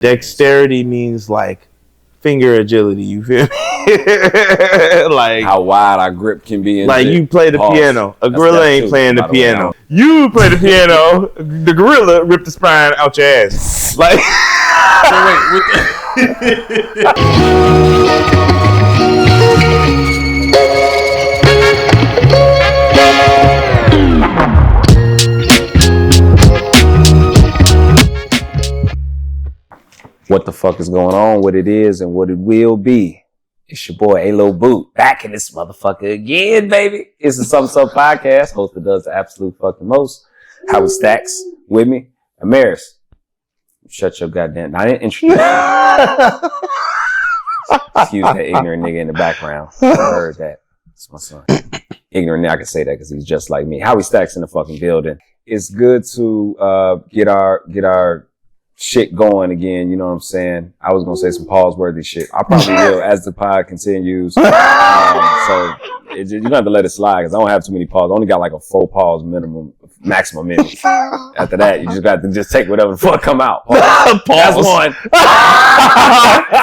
Dexterity means like finger agility. You feel me? Like how wide our grip can be. Like you play the piano. A gorilla ain't playing the piano. You play the piano. The gorilla ripped the spine out your ass. Like. What the fuck is going on, what it is, and what it will be. It's your boy, A-Lo Boot, back in this motherfucker again, baby. It's the Sumsumonig podcast, host that does the absolute fucking most. howie.stackz with me. Amaris, shut your goddamn... I didn't introduce you. Excuse that ignorant nigga in the background. I heard that. It's my son. Ignorant nigga, I can say that because he's just like me. howie.stackz in the fucking building. It's good to get our shit going again, you know what I'm saying? I was gonna say some pause-worthy shit. I probably will as the pod continues. So you're gonna have to let it slide because I don't have too many pause. I only got like a 4 pause maximum minutes. After that, you just got to just take whatever the fuck come out. Pause. That's one.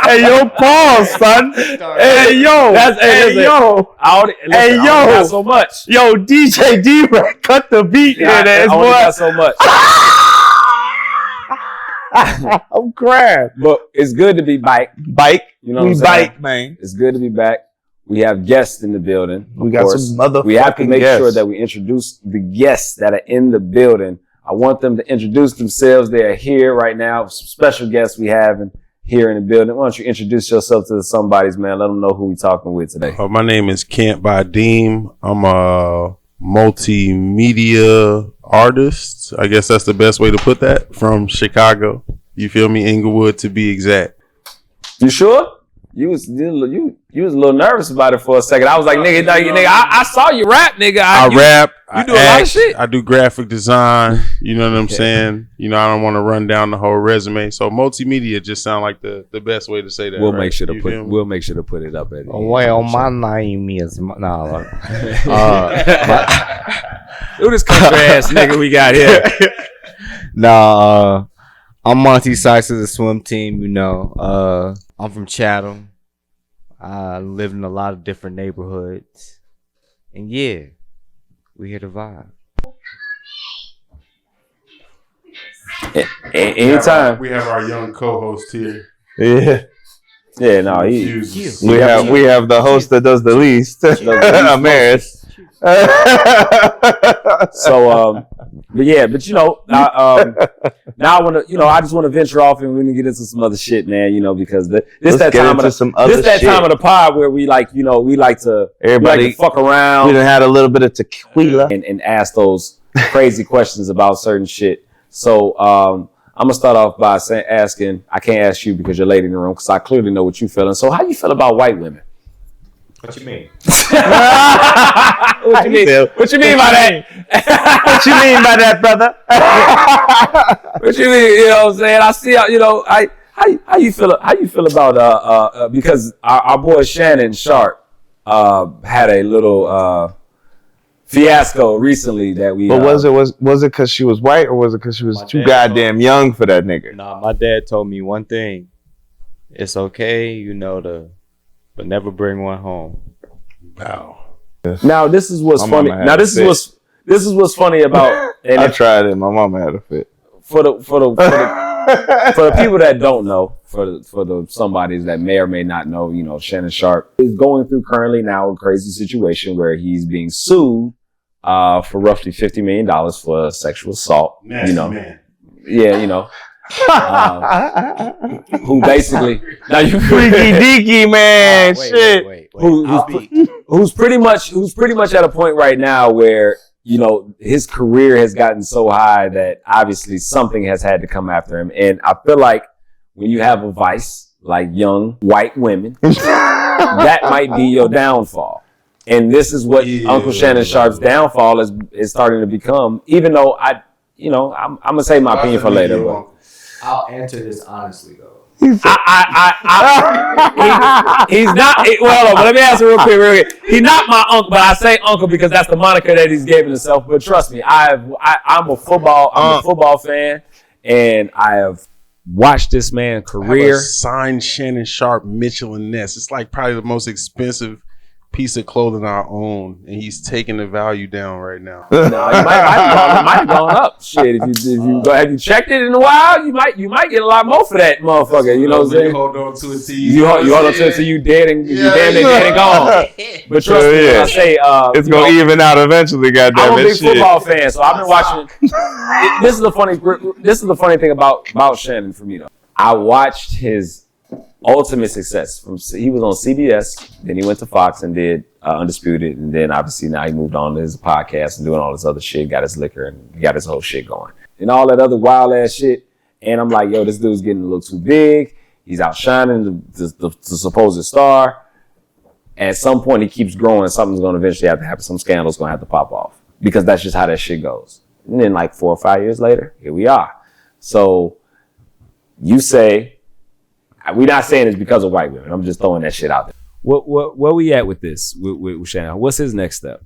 Hey yo, pause, son. Hey yo. Hey yo. Not so much. Yo, DJ D-Ray, cut the beat. Yeah, I only got so much. I'm crying. But it's good to be back. You know what I'm saying? Man. It's good to be back. We have guests in the building. We got some motherfucking guests. We have to make sure that we introduce the guests that are in the building. I want them to introduce themselves. They are here right now. Some special guests we have here in the building. Why don't you introduce yourself to somebody's, man? Let them know who we talking with today. My name is Kent Badim. I'm a multimedia artist. I guess that's the best way to put that. From Chicago. You feel me? Inglewood to be exact. You sure? You was a little nervous about it for a second. I was like, nigga, I saw you rap, nigga. I rap. You do a lot of shit. I do graphic design. You know what I'm saying? You know, I don't want to run down the whole resume. So multimedia just sound like the best way to say that. We'll make sure to put it up at it. Well, my name is who this country ass nigga we got here? I'm Monty Sykes of the swim team, you know. I'm from Chatham. I live in a lot of different neighborhoods. And yeah, we here to vibe. Anytime. We have our young co-host here. Yeah. Yeah, no, we have the host that does the least. Amaris. So, but you know, now I want to, you know, I just want to venture off and we're gonna get into some other shit, man. You know, because this that time of the pod where we like, you know, we like to fuck around. We done had a little bit of tequila and ask those crazy questions about certain shit. So, I'm gonna start off by asking. I can't ask you because you're late in the room because I clearly know what you feeling. So, how you feel about white women? What you mean? What you mean? What you mean by that? What you mean by that, brother? What you mean? You know what I'm saying? I see. You know, how you feel? How you feel about because our boy Shannon Sharpe had a little fiasco recently that we. But was it because she was white or was it because she was too goddamn young for that nigga? Nah, my dad told me one thing. It's okay, you know, but never bring one home. Wow. Now this is what's funny. Now this is what's funny about. And I tried it. My mama had a fit. For the people that don't know, for the somebodies that may or may not know, you know, Shannon Sharpe is going through currently now a crazy situation where he's being sued for roughly $50 million for sexual assault. Nasty, you know, man. Yeah, you know. Who basically now you freaky deaky man wait. Who's pretty much at a point right now where, you know, his career has gotten so high that obviously something has had to come after him. And I feel like when you have a vice like young white women, that might be your downfall. And this is what Uncle Shannon Sharpe's downfall is starting to become, even though I'm gonna say my opinion for later, but I'll answer this honestly though. He's not. Well, let me answer real quick. He's not my uncle, but I say uncle because that's the moniker that he's given himself. But trust me, I'm a football fan, and I have watch this man I have a career. signed Shannon Sharpe Mitchell and Ness. It's like probably the most expensive piece of clothing I own, and he's taking the value down right now. No, you might have gone up. Shit, if you checked it in a while, you might get a lot more for that motherfucker. You know what I'm saying? Hold on to it till you hold on to it till you dead and you dead and gone. But trust me when I say it's gonna even out eventually. Goddamn, I'm a big football fan, so I've been watching. This is the funny thing about Shannon for me though. I watched his ultimate success. He was on CBS, then he went to Fox and did Undisputed, and then obviously now he moved on to his podcast and doing all this other shit, got his liquor and got his whole shit going. And all that other wild ass shit. And I'm like, yo, this dude's getting a little too big. He's outshining the supposed star. At some point he keeps growing, something's gonna eventually have to happen, some scandal's gonna have to pop off. Because that's just how that shit goes. And then like 4 or 5 years later, here we are. So you say, we're not saying it's because of white women. I'm just throwing that shit out there. Where we at with this, with Shannon? What's his next step?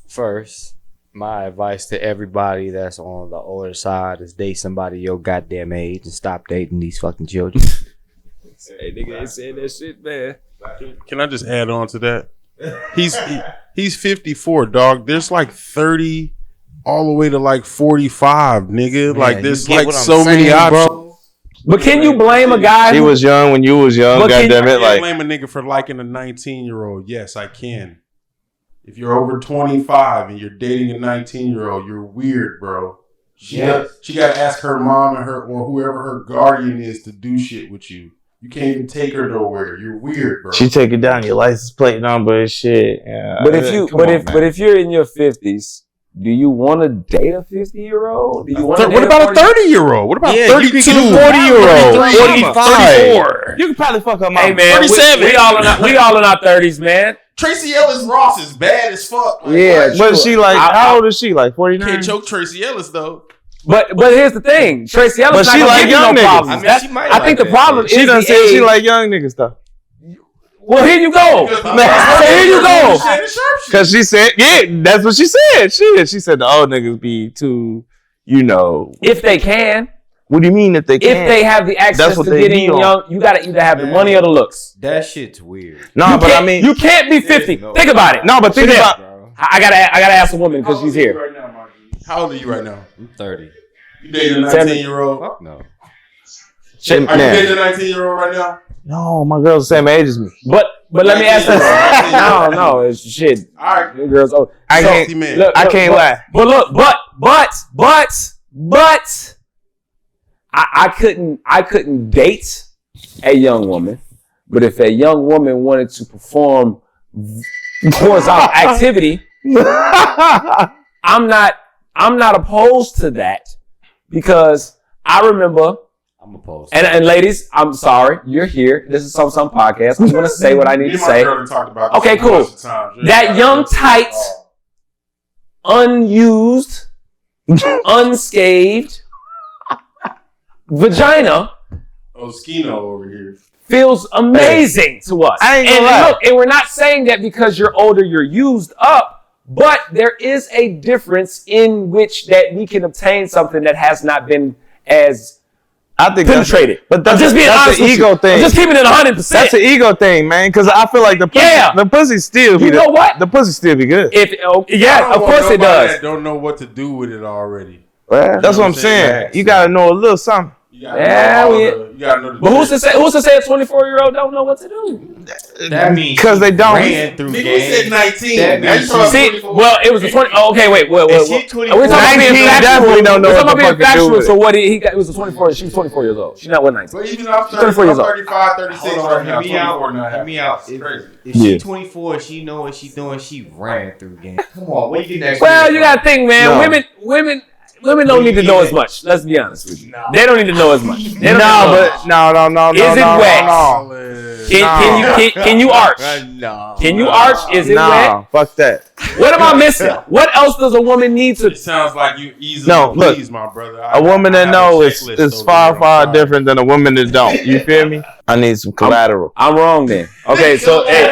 First, my advice to everybody that's on the older side is date somebody your goddamn age and stop dating these fucking children. Hey, nigga ain't saying that shit, man. Can I just add on to that? He's 54, dog. There's like 30 all the way to like 45, nigga. Man, like there's you get like what I'm so many saying, options. bro? But can you blame a guy? He was young when you was young. But can Goddamn I it! can't Like blame a nigga for liking a 19-year-old. Yes, I can. If you're over 25 and you're dating a 19-year-old, you're weird, bro. She got to ask her mom and her or whoever her guardian is to do shit with you. You can't even take her nowhere. You're weird, bro. she take it down your license plate number and shit. Yeah. But if you're in your 50s, do you want to date a 50-year-old? Do you want? What about a 30-year-old? What about 32, 40-year-old, 45? You can probably fuck her mom. Hey man, 37. we all in our 30s, man. Tracy Ellis Ross is bad as fuck. Like, Yeah, But she like, how old is she? Like 49? can't choke Tracy Ellis though. But here's the thing, Tracy Ellis. But she like young niggas. problems. I mean, she might I think like the that problem shit. is She done the said she age. like young niggas though. Well, here you go. So here you go. Cause she said, yeah, that's what she said. She said the old niggas be too, you know. If they can, What do you mean if they can? if they have the access That's what to they getting be on. young, you gotta either have the money or the looks. That shit's weird. No, but I mean, You can't be 50. no- Think about it. no, but think Chanel, about. Bro, I gotta ask a woman because she's here. Right now, Marky? How old are you right now? I'm 30. You dating a 19-year-old? Fuck no. Are you Man. dating a 19-year-old right now? No, my girl's the same age as me. But let me ask this. No, it's shit. All right. Your girls old. I So, can't. man. look, I can't lie. But look, but I couldn't date a young woman. But if a young woman wanted to perform horizontal activity, I'm not opposed to that because I remember. I'm opposed. And ladies, I'm sorry, you're here. This is some podcast. I'm gonna say what I need to say. Okay, cool. That young, tight, unused, unscathed vagina Skino over here. feels amazing to us. I ain't gonna and lie. look, and we're not saying that because you're older, you're used up, but there is a difference in which that we can obtain something that has not been as I think penetrated. But that's I'm just being honest an with ego you. thing. I'm just keeping it 100%. That's an ego thing, man. Because I feel like the pussy still be You know what? The pussy still be good. Yeah, of course it does. That don't know what to do with it already. That's what I'm saying. You gotta know a little something. You gotta know the But who's to say a 24-year-old don't know what to do? That means Because they don't. ran through Nigga, we game. said 19. That Now you means talking about See, 24. well, it was a 20. Oh, okay, wait. Is she 24? We're talking about being 19 factual. definitely don't know We're what talking about the being fuck to do factual. with So what? It was a 24. She was 24 years old. She's not 19. But even I'm 24 years old. 35, 36 Hold right on, now. hear me out. 24 now. Hear me out. It's crazy. If Yeah. she 24, she know what she doing. She ran through game. Come on, where you get that? Well, you got to think, man. No. Women don't need to know as much. Let's be honest with you. They don't need to know as much. They don't need to know as much. No. Is it wet? No. Can you arch? No. Can you arch? Is it wet? Nah, fuck that. What am I missing? What else does a woman need to? It sounds like you easily No, look. please, my brother. A woman that knows is far different. different than a woman that don't. You feel me? I need some collateral. I'm wrong then. Okay, so hey,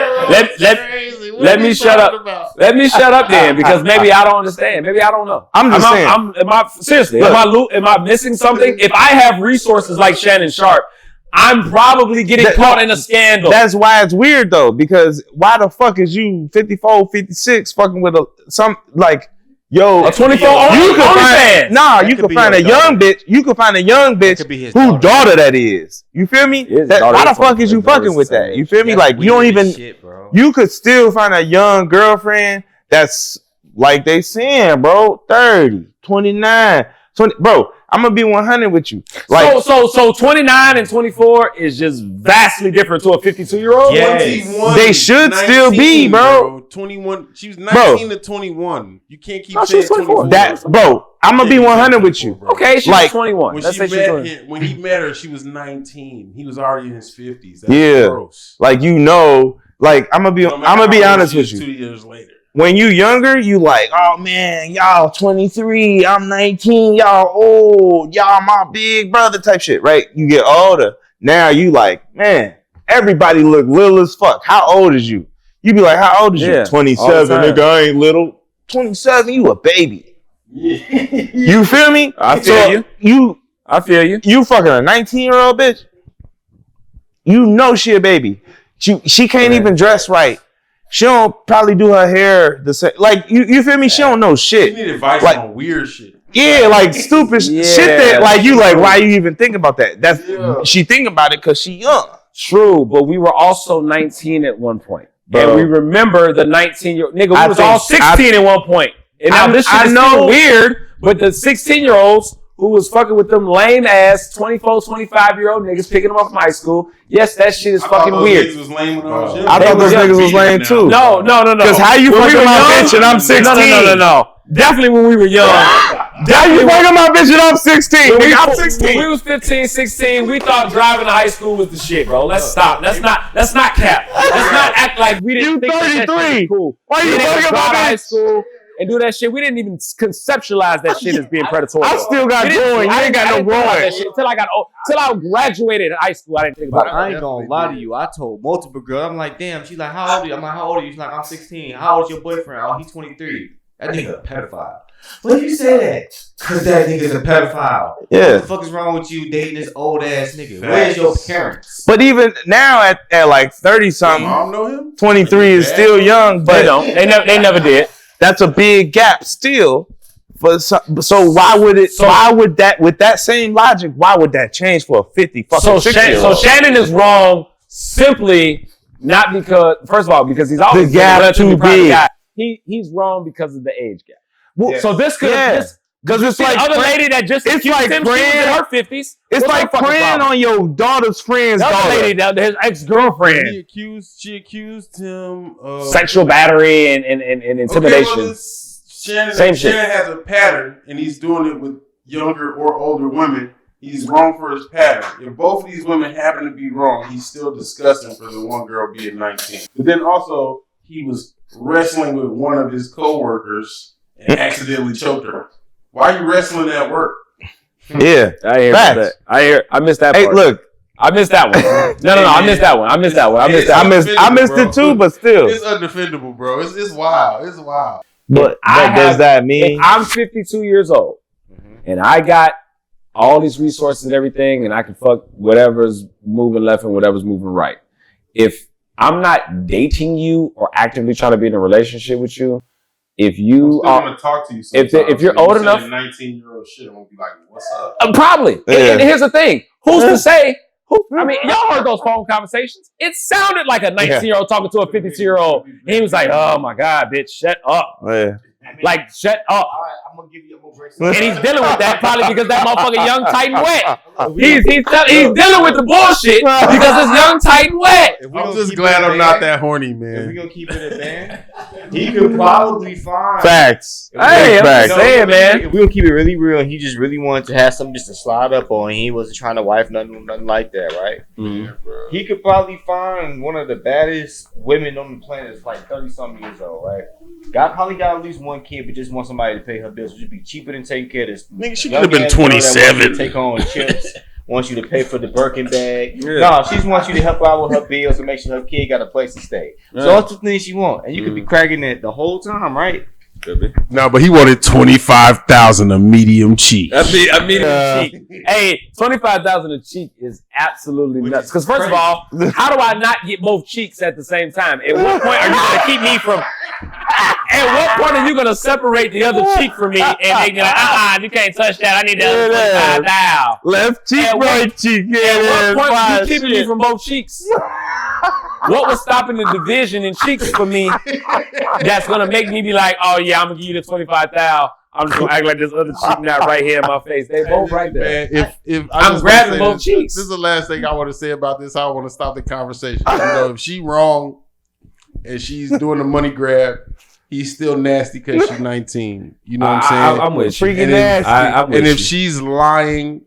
Let me shut up. Let me shut up then, because maybe I don't understand. Maybe I don't know. I'm just saying. Seriously, am I missing something? If I have resources like Shannon Sharpe, I'm probably getting caught in a scandal. That's why it's weird though, because why the fuck is you 54, 56 fucking with a 24 you could find That you could could find a young bitch. You could find a young bitch whose daughter that is. You feel me? Why the fuck is you fucking with that? You feel me? Like you don't even. You could still find a young girlfriend that's like they saying, bro, 30, 29, 20. Bro, I'm gonna be 100 with you. Like so 29 and 24 is just vastly different to a 52-year-old. Yes. They should 19, still be, bro. 21. She was 19 to 21. You can't keep saying 24. I'm gonna be 100 with you. Bro. Okay, she was 21. When he met her, she was 19. He was already in his 50s. That's gross. Like I'm gonna be honest with you. 2 years later. When you younger, you like, oh man, y'all 23, I'm 19, y'all old, y'all my big brother type shit, right? You get older, now you like, man, everybody look little as fuck. How old is you? You be like, how old is you? 27, nigga, I ain't little. 27, you a baby. You feel me? I feel you. I feel you. You fucking a 19-year-old bitch. You know she a baby. She can't even dress right. She don't probably do her hair the same. Like, you feel me? She don't know shit. She need advice on weird shit. Yeah, like stupid shit that, like, you like, why you even think about that? She think about it because she young. True, but we were also 19 at one point. Bro. And we remember the 19-year-old. Nigga, we was all 16 at one point. And now this shit is still weird, but the 16-year-olds who was fucking with them lame ass 24, 25-year-old niggas picking them up from high school. Yes, that shit is fucking weird. I thought those niggas was lame too. No. Because how you fucking my bitch and I'm 16? No. Definitely when we were young. How you fucking my bitch and I'm 16? Nigga, I'm 16. When we was 15, 16, we thought driving to high school was the shit, bro. Let's stop. Let's not cap. Let's not act like we didn't think that shit was cool. Why you fucking about high school and do that shit? We didn't even conceptualize that shit as being predatory. I still got growing. You ain't got no growing. Till I graduated high school, I didn't think about it. I ain't gonna lie to you. I told multiple girls. I'm like, damn. She's like, how old are you? I'm like, how old are you? She's like, I'm 16. How old is your boyfriend? Oh, he's 23. That nigga a pedophile. Why do you say that? Cause that nigga's a pedophile. Yeah. What the fuck is wrong with you dating this old ass nigga? Where's your parents? But even now at like 30 something, mom know him? 23 is still young, but they don't. They never did. That's a big gap still. So why would it? Why would that? With that same logic, why would that change for a 50 fucking 60-year-old? So Shannon is wrong simply not because, first of all, because he's always the gap too big. He's wrong because of the age gap. Well, so this could because it's like other lady that just it's like him, praying in her 50s. It's like praying on your daughter's friend's daughter. Lady, his ex-girlfriend. She accused him of sexual battery and intimidation. Okay, Shannon has a pattern, and he's doing it with younger or older women. He's wrong for his pattern. If both of these women happen to be wrong, he's still disgusting for the one girl being 19. But then also, he was wrestling with one of his co-workers and accidentally choked her. Why are you wrestling at work? Yeah, I hear that. I missed that part. Hey, look. I missed that one. No, I missed that one. I missed it too, but still. It's undefendable, bro. It's wild. It's wild. But does that mean? I'm 52 years old, and I got all these resources and everything, and I can fuck whatever's moving left and whatever's moving right. If I'm not dating you or actively trying to be in a relationship with you, if you are, I'm talk to you if you're old enough, 19-year-old shit, I'm gonna be like, "What's up?" Probably. Yeah. And here's the thing: who's to say? I mean, y'all heard those phone conversations. It sounded like a 19-year-old talking to a 52-year-old. And he was like, "Oh my god, bitch, shut up." Yeah. Like, shut up. All right, I'm gonna give you a more break. And he's dealing with that probably because that motherfucker young, tight, and wet. He's dealing with the bullshit because it's young, tight, and wet. I'm just glad I'm not that horny, man. If we gonna keep it a band, he could probably find facts. Hey, I'm just saying, man. If we gonna keep it really real, and he just really wanted to have something just to slide up on, he wasn't trying to wife nothing like that, right? Mm-hmm. He could probably find one of the baddest women on the planet that's like 30-something years old, right? Probably got at least one kid, but just want somebody to pay her bills. It would be cheaper than taking care of this. Nigga, she could have been 27. Take on chips. wants you to pay for the Birkin bag. No, she just wants you to help her out with her bills and make sure her kid got a place to stay. So that's the things she wants. And you could be cracking it the whole time, right? No, but he wanted 25,000 a medium cheek. A medium cheek. Hey, 25,000 a cheek is absolutely nuts. Because first of all, how do I not get both cheeks at the same time? At what point are you going to keep me from? At what point are you going to separate the other cheek from me and they be like, you can't touch that. I need that other 25,000. Left cheek, right cheek. At what point are you keeping me from both cheeks? What was stopping the division in cheeks for me that's going to make me be like, oh yeah, I'm going to give you the 25,000. I'm just going to act like this other cheek not right here in my face. They both right there. Man, if I'm grabbing both cheeks. This is the last thing I want to say about this. I want to stop the conversation. You know, if she wrong and she's doing the money grab, he's still nasty because she's 19. You know what I'm saying? I'm with you. Freaking nasty. And if she's lying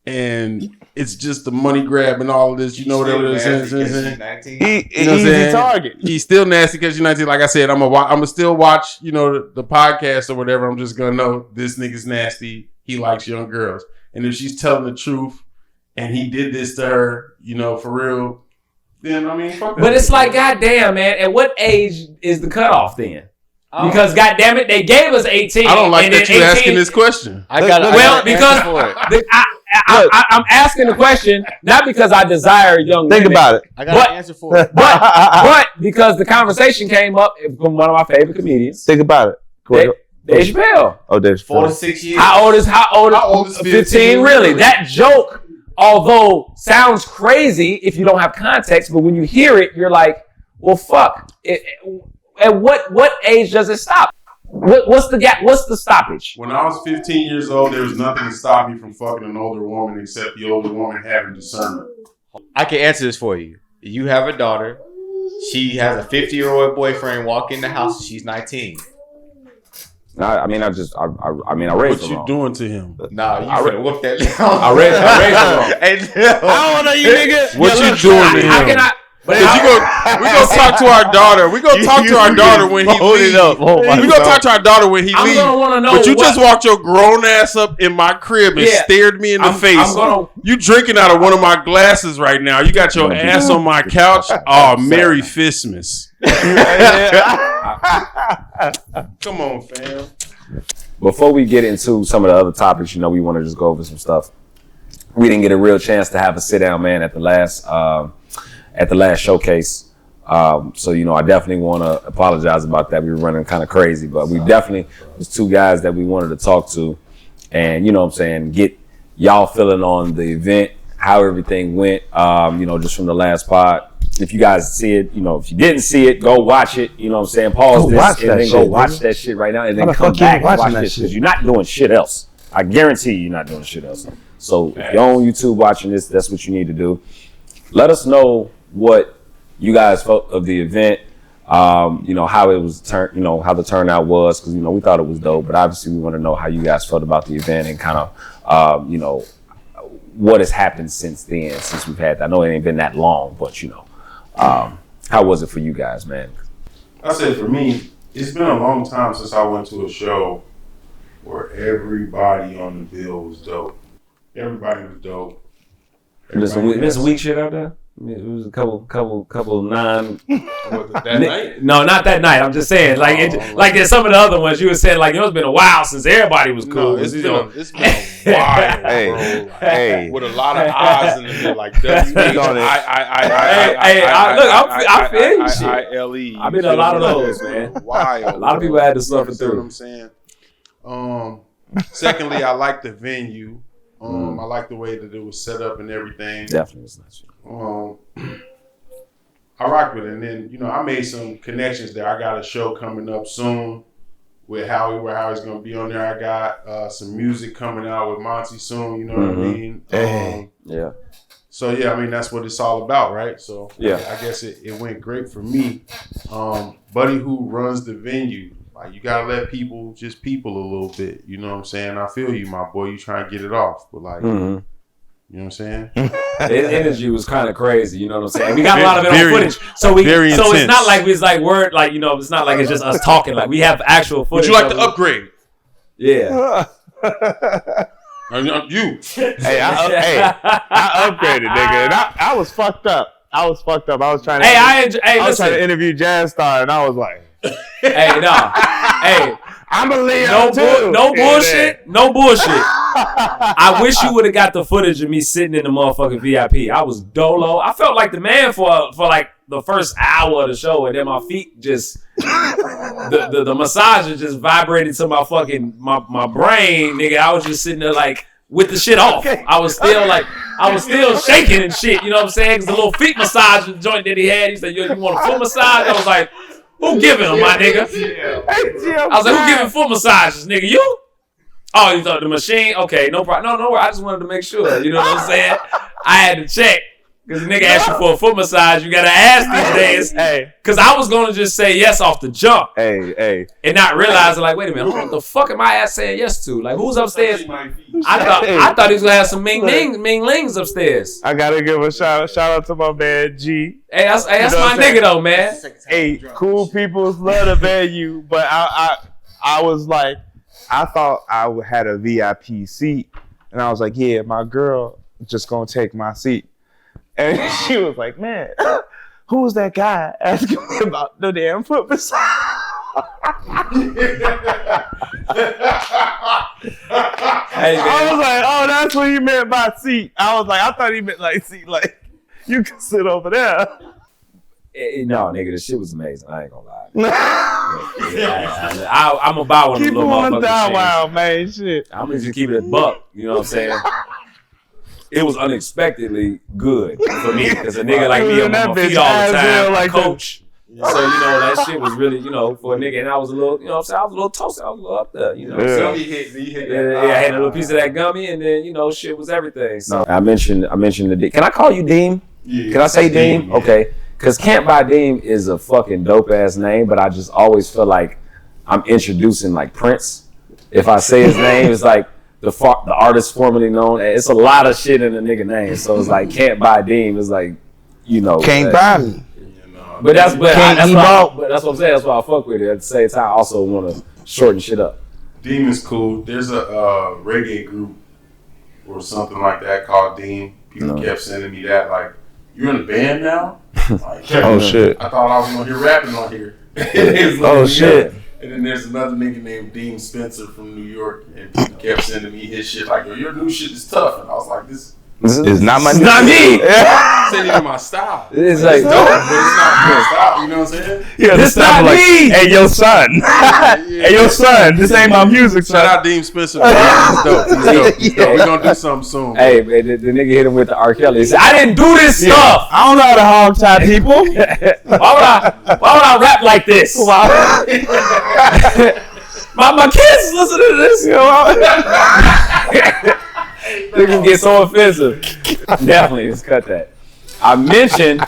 and it's just the money grab and all of this, you know whatever it is. He's a target. He's still nasty because she's 19. Like I said, I'm gonna still watch, you know, the podcast or whatever. I'm just gonna know this nigga's nasty. He likes young girls. And if she's telling the truth and he did this to her, you know, for real, then I mean, fuck that. But it's like, goddamn, man, at what age is the cutoff then? Because goddamn it, they gave us 18. I don't like that you're asking this question. I'm asking the question not because I desire young women. Think about it. I got an answer for it. But because the conversation came up from one of my favorite comedians. Think about it. Dave Chappelle. Oh, Dave Chappelle. 4 to 6 years. How old is 15? Really? That joke, although sounds crazy if you don't have context, but when you hear it, you're like, well, fuck. At what age does it stop? What's the gap? What's the stoppage? When I was 15 years old, there was nothing to stop me from fucking an older woman except the older woman having discernment. I can answer this for you. You have a daughter. She has a 50-year-old boyfriend walk in the house. She's 19. I raised What you doing to him? Nah, you finna whoop that down. I raised him wrong. I don't know you niggas. What you doing to him? How can I? We're gonna talk to our daughter. We're gonna talk to our daughter when he leaves. We're gonna talk to our daughter when he leaves. I'm gonna want to know. But you just walked your grown ass up in my crib and stared me in the face. You drinking out of one of my glasses right now. You got your ass on my couch. Oh, Merry Fistmas. Come on, fam. Before we get into some of the other topics, you know, we want to just go over some stuff. We didn't get a real chance to have a sit down, man, at the last showcase. So, you know, I definitely want to apologize about that. We were running kind of crazy, but we definitely was two guys that we wanted to talk to and, you know what I'm saying, get y'all feeling on the event, how everything went, you know, just from the last pod. If you guys see it, you know, if you didn't see it, go watch it. You know what I'm saying? Pause this and then go watch that shit right now and then come back and watch that shit because you're not doing shit else. I guarantee you're not doing shit else. So if you're on YouTube watching this, that's what you need to do. Let us know what you guys felt of the event, you know, how it was you know, how the turnout was, because, you know, we thought it was dope, but obviously we want to know how you guys felt about the event and kind of, you know, what has happened since then, since we've had, I know it ain't been that long, but, you know, how was it for you guys, man? I said for me, it's been a long time since I went to a show where everybody on the bill was dope. Everybody was dope. There's weak shit out there? It was a couple non. That night? No, not that night. I'm just saying, like, like there's some of the other ones you were saying, like, you know, it's been a while since everybody was cool. No, it's been a while, bro. Hey, with a lot of eyes in the middle, like I feel shit. I-L-E. I've been a lot of those, man. Wild. A lot of people had to suffer through. through. You know what I'm saying? Secondly, I like the venue. I like the way that it was set up and everything. Definitely was nice. I rocked with it. And then, you know, I made some connections there. I got a show coming up soon with Howie, where Howie's going to be on there. I got some music coming out with Monty soon, you know what I mean? Yeah. So, yeah, I mean, that's what it's all about, right? So, yeah, I guess it went great for me. Buddy who runs the venue, like, you got to let people just people a little bit, you know what I'm saying? I feel you, my boy. You trying to get it off, but, like, you know what I'm saying? His energy was kind of crazy, you know what I'm saying? We got a lot of it on footage. So it's not like it's like word, like, you know, it's not like it's just us talking. Like, we have actual footage. Would you like to upgrade? Yeah. You. Hey, I upgraded, nigga, and I was fucked up. I was trying to. I was trying to interview Jazz Star, and I was like, hey, no, hey. I'm a Leo too. No bullshit. No bullshit. I wish you would have got the footage of me sitting in the motherfucking VIP. I was dolo. I felt like the man for like the first hour of the show, and then my feet just the massager just vibrated to my fucking my brain, nigga. I was just sitting there like with the shit off. I was still shaking and shit. You know what I'm saying? Cause the little feet massage joint that he had. He said, "Yo, you want a foot massage?" I was like, who giving them, my nigga? I was like, who giving foot massages, nigga? You? Oh, you thought the machine? Okay, no problem. No, I just wanted to make sure. You know what I'm saying? I had to check. Because the nigga asked you for a foot massage, you gotta ask these days. Hey. Because I was gonna just say yes off the jump. Hey. And not realizing, like, wait a minute, what the fuck am I ass saying yes to? Like, who's upstairs? I thought he was gonna have some Ming Lings upstairs. I gotta give a shout out to my man G. Hey, that's my nigga though, man. Hey, cool people love to value, but I was like, I thought I had a VIP seat, and I was like, yeah, my girl just gonna take my seat. And she was like, man, who was that guy asking me about the damn foot massage? I was like, oh, that's what he meant by seat. I was like, I thought he meant like seat, like you can sit over there. No, nigga, this shit was amazing. I ain't gonna lie. I'm gonna buy one of them little motherfuckers. Keep on down, wild man, shit. I'm gonna just keep it a buck. You know what I'm saying? It was unexpectedly good for me because a nigga like me, I'm on my feet all the time, like coach. So, that shit was really, for a nigga. And I was a little, you know what I'm saying? I was a little toasted. I was a little up there, you know what I'm saying? I had a little piece of that gummy and then, shit was everything. So I mentioned the Can I call you Deem? Yeah, can I say Deem? Yeah. Okay. Because Can't Buy Deem is a fucking dope ass name, but I just always feel like I'm introducing like Prince. If I say his name, it's like, the artist formerly known. It's a lot of shit in the nigga name. So it's like Can't Buy Deem. It's like, Can't buy me. But that's what I'm saying. That's why I fuck with it. At the same time, I also want to shorten shit up. Deem is cool. There's a reggae group or something like that called Deem. People kept sending me that. Like, you're in a band now? Like, oh shit! I thought I was gonna hear rapping on here. Oh shit! And then there's another nigga named Dean Spencer from New York, and people kept sending me his shit like, yo, your new shit is tough. And I was like, this is not my not me. Send it in my style. It's like dope, but it's not my style. You know what I'm saying? Yeah, this not me. Like, hey, yo, son. Hey, yo, son. This ain't my music, son. Shout out Dean Spencer. He's dope. He's dope. We're gonna do something soon. Hey, man, the nigga hit him with the R. Kelly. He said, I didn't do this stuff. I don't know how to hog tie people. Why would I rap like this? My kids listen to this. They can get so offensive. Definitely, let's cut that. I mentioned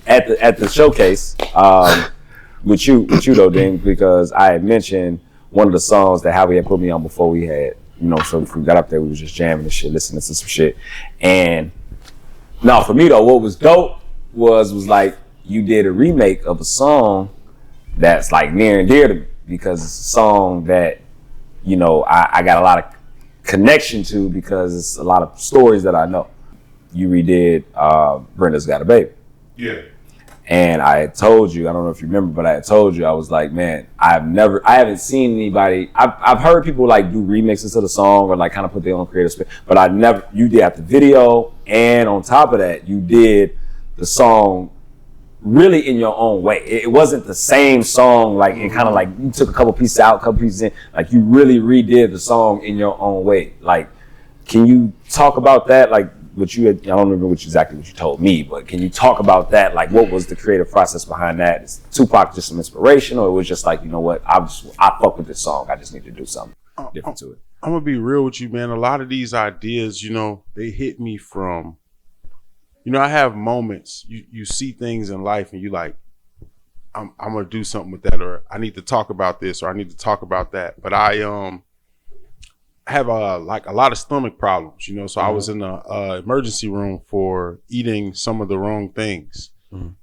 at the showcase with you though, Dean, because I had mentioned one of the songs that Howie had put me on before we had, so if we got up there, we was just jamming and shit, listening to some shit. And no, for me though, what was dope was like you did a remake of a song that's like near and dear to me because it's a song that, I got a lot of connection to because it's a lot of stories that I know. You redid Brenda's Got a Baby. Yeah. And I had told you, I don't know if you remember, but I had told you, I was like, man, I haven't seen anybody, I've heard people like do remixes to the song or like kind of put their own creative spin, but you did the video, and on top of that, you did the song really in your own way. It wasn't the same song, like, and kind of like you took a couple pieces out, a couple pieces in, like you really redid the song in your own way. Like, can you talk about that? Like, I don't remember exactly what you told me, but can you talk about that? Like, what was the creative process behind that? Is Tupac just some inspiration, or it was just like, you know what, I fuck with this song, I just need to do something different to it? I'm gonna be real with you, man. A lot of these ideas, they hit me from, I have moments, you see things in life and you like, I'm gonna do something with that, or I need to talk about this, or I need to talk about that. But I have a lot of stomach problems, so I was in the emergency room for eating some of the wrong things.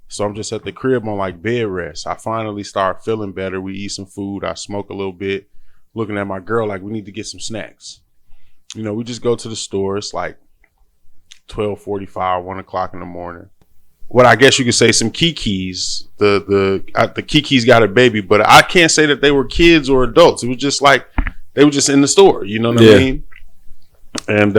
So I'm just at the crib on like bed rest. I finally start feeling better. We eat some food. I smoke a little bit, looking at my girl like we need to get some snacks. You know, we just go to the store. It's like 12:45, 1 o'clock in the morning. What I guess you could say some Kikis. The Kikis got a baby, but I can't say that they were kids or adults. It was just like they were just in the store. You know what I mean? And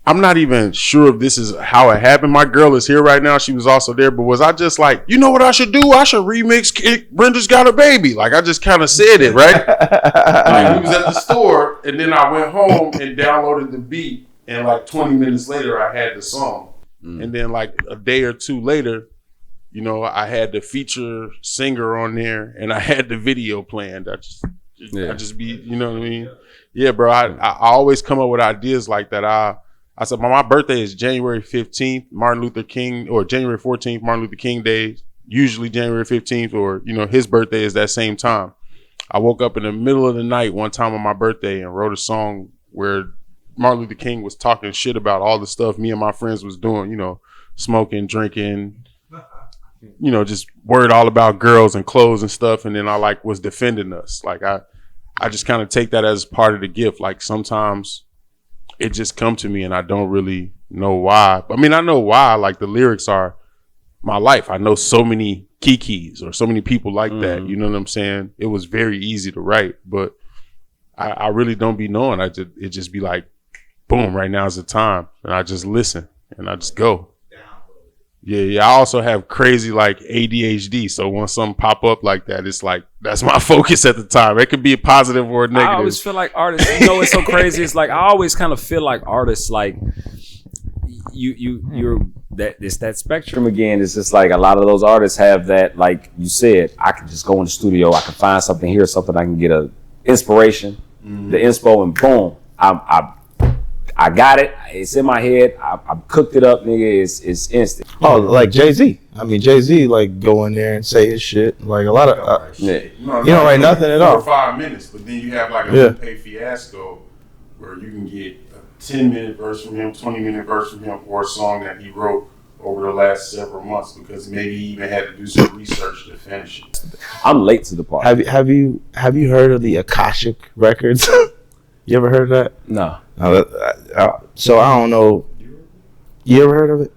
I'm not even sure if this is how it happened. My girl is here right now. She was also there, but was I just like, you know what I should do? I should remix Brenda's Got a Baby. Like I just kind of said it, right? Like, we was at the store, and then I went home and downloaded the beat, and like 20 minutes later, I had the song. And then like a day or two later, you know, I had the feature singer on there, and I had the video planned. I just be, you know what I mean? Yeah, bro. I always come up with ideas like that. I said, my birthday is January 15th, Martin Luther King, or January 14th, Martin Luther King Day. Usually January 15th, or, you know, his birthday is that same time. I woke up in the middle of the night one time on my birthday and wrote a song where Martin Luther King was talking shit about all the stuff me and my friends was doing, you know, smoking, drinking, you know, just worried all about girls and clothes and stuff. And then I like was defending us. Like I just kind of take that as part of the gift. Like sometimes it just come to me and I don't really know why. I mean, I know why. Like the lyrics are my life. I know so many Kikis or so many people like that. You know what I'm saying? It was very easy to write, but I really don't be knowing. It just be like, boom, right now is the time. And I just listen and I just go. Yeah. I also have crazy like ADHD. So when something pop up like that, it's like, that's my focus at the time. It could be a positive or a negative. I always feel like artists, you know, it's so crazy. It's like, I always kind of feel like artists, like you're that it's that spectrum again. It's just like a lot of those artists have that, like you said, I can just go in the studio. I can find something here, something I can get a inspiration, the inspo, and boom, I got it. It's in my head. I cooked it up, nigga. It's instant. Oh, like Jay-Z. I mean, Jay-Z, like, go in there and say his shit. Like, a lot of... you don't write nothing at all. 4 or 5 minutes, but then you have, like, a Lupe Fiasco where you can get a 10-minute verse from him, 20-minute verse from him for a song that he wrote over the last several months because maybe he even had to do some research to finish it. I'm late to the party. Have you heard of the Akashic Records? You ever heard of that? No. So I don't know. You ever heard of it?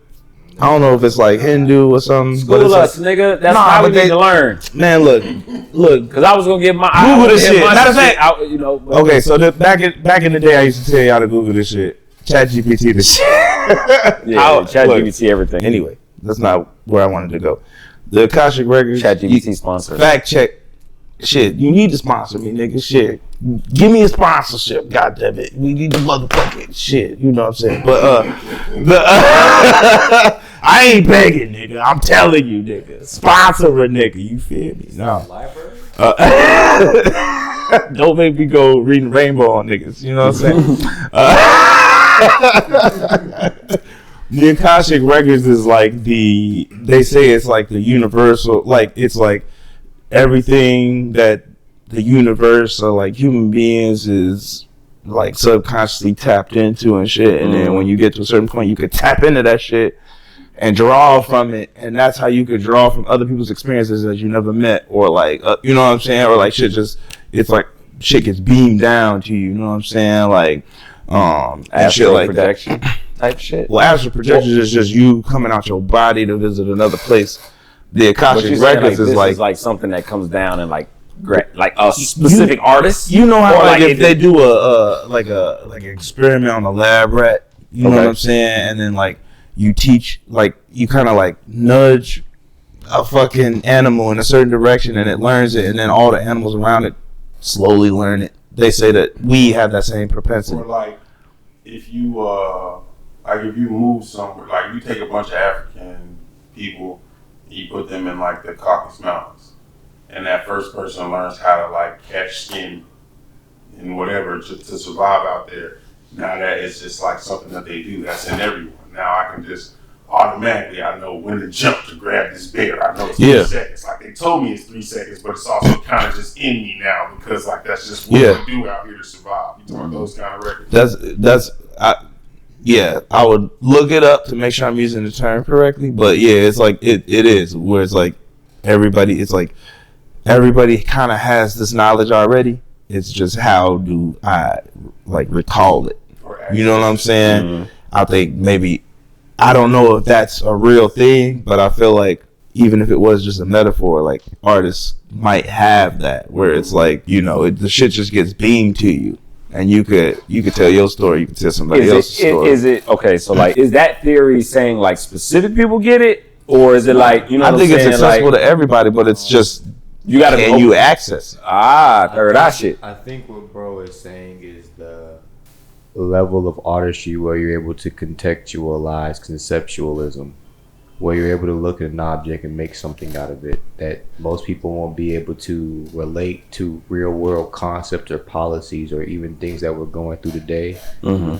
I don't know if it's like Hindu or something. School us, nigga. That's how we need to learn. Man, look. Because I was gonna get my Google this shit. Matter of fact, you know. Okay, so back in the day, I used to tell y'all to Google this shit. ChatGPT this shit. Yeah, ChatGPT everything. Anyway, that's not where I wanted to go. The Akashic Records. ChatGPT sponsor. Fact check. Shit, you need to sponsor me, nigga. Shit, give me a sponsorship, goddammit. We need the motherfucking shit. You know what I'm saying? But I ain't begging, nigga. I'm telling you, nigga. Sponsor a nigga. You feel me? No. Don't make me go reading Rainbow on niggas. You know what I'm saying? The Akashic Records is like they say it's like the universal, like it's like everything that the universe or like human beings is like subconsciously tapped into and shit. And then when you get to a certain point, you could tap into that shit and draw from it. And that's how you could draw from other people's experiences that you never met or like, you know what I'm saying? Or like shit just, it's like shit gets beamed down to you. You know what I'm saying? Like, and shit like projection type shit. Well, astral projection is just you coming out your body to visit another place. The Akashic Records is like something that comes down and like a specific artist. You know how like if they do a an experiment on a lab rat, you know what I'm saying, and then like you teach, like you kind of like nudge a fucking animal in a certain direction and it learns it, and then all the animals around it slowly learn it. They say that we have that same propensity. Or like if you move somewhere, like you take a bunch of African people. You put them in like the Caucasus Mountains, and that first person learns how to like catch skin and whatever to survive out there. Now that is just like something that they do. That's in everyone. Now I can just automatically, I know when to jump to grab this bear. I know it's 3 seconds. Like they told me it's 3 seconds, but it's also kind of just in me now because like that's just what we do out here to survive. You talk about those kind of records. Yeah, I would look it up to make sure I'm using the term correctly. But yeah, it's like it is where it's like everybody kind of has this knowledge already, It's just how do I like recall it? You know what I'm saying? Mm-hmm. I think maybe, I don't know if that's a real thing, but I feel like even if it was just a metaphor, like artists might have that where it's like, you know, the shit just gets beamed to you, and you could tell your story, you could tell somebody else's story. Is it okay? So like, is that theory saying like specific people get it, or is it like, you know? I think it's accessible to everybody, but it's just you gotta you access it. I heard that shit. I think what bro is saying is the level of artistry where you're able to contextualize conceptualism, where you're able to look at an object and make something out of it that most people won't be able to relate to real world concepts or policies or even things that we're going through today. Mm-hmm.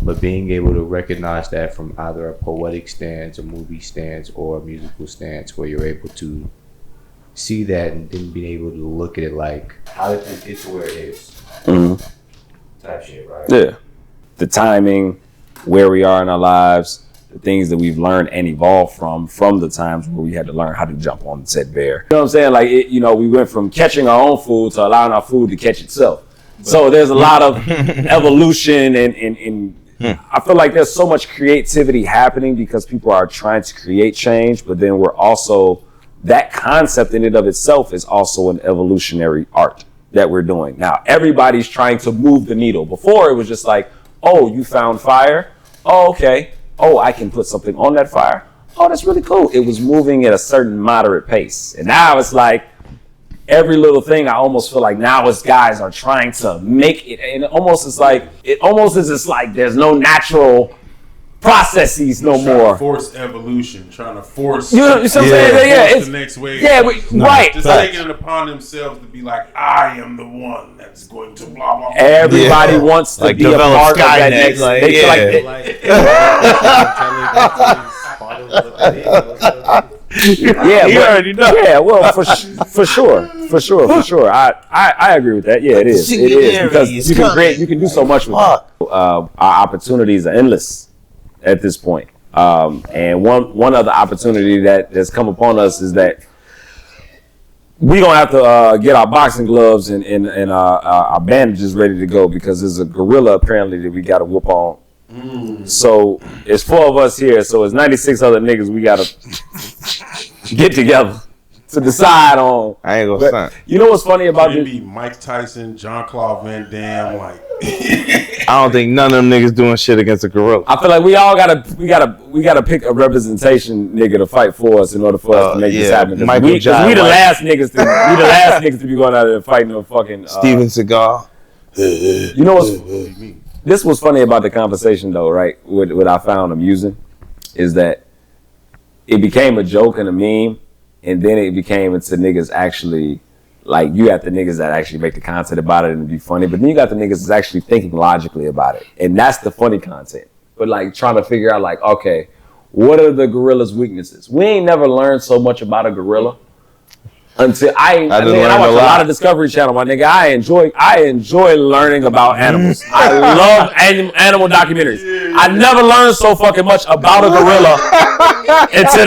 But being able to recognize that from either a poetic stance, a movie stance, or a musical stance, where you're able to see that and then being able to look at it like, how did this get to where it is? Mm-hmm. Type shit, right? Yeah. The timing, where we are in our lives, the things that we've learned and evolved from the times where we had to learn how to jump on said bear. You know what I'm saying? Like, we went from catching our own food to allowing our food to catch itself. So there's a lot of evolution and I feel like there's so much creativity happening because people are trying to create change, but then we're also, that concept in and of itself is also an evolutionary art that we're doing. Now, everybody's trying to move the needle. Before it was just like, oh, you found fire? Oh, okay. Oh, I can put something on that fire. Oh, that's really cool. It was moving at a certain moderate pace. And now it's like every little thing, I almost feel like now as guys are trying to make it, and it almost is just like there's no natural processes no more. To force evolution, trying to force. You know what I'm saying? Yeah, it's the next wave. Yeah, right. Just taking it upon themselves to be like, I am the one that's going to blah blah blah. Everybody wants to like be a part of that next. You already know. Yeah, well, for sure. I agree with that. Yeah, it is. It is because you can do so much with it. Our opportunities are endless at this point. And one other opportunity that has come upon us is that we're gonna have to get our boxing gloves and our bandages ready to go because there's a gorilla apparently that we got to whoop on. So it's 4 of us here, so it's 96 other niggas we gotta get together to decide on. I ain't gonna stunt. You know what's funny about this? Maybe Mike Tyson, Jean-Claude Van Damme, like. I don't think none of them niggas doing shit against a gorilla. I feel like we gotta pick a representation nigga to fight for us in order for us to make this happen. We the last niggas to be going out there fighting a fucking Steven Seagal. You know what's this was funny about the conversation though, right? What I found amusing is that it became a joke and a meme, and then it became into niggas actually, like, you got the niggas that actually make the content about it and be funny, but then you got the niggas that's actually thinking logically about it, and that's the funny content. But like trying to figure out like, okay, what are the gorilla's weaknesses? We ain't never learned so much about a gorilla until I watch a lot of Discovery Channel, my nigga. I enjoy learning about animals. I love animal documentaries. I never learned so fucking much about a gorilla until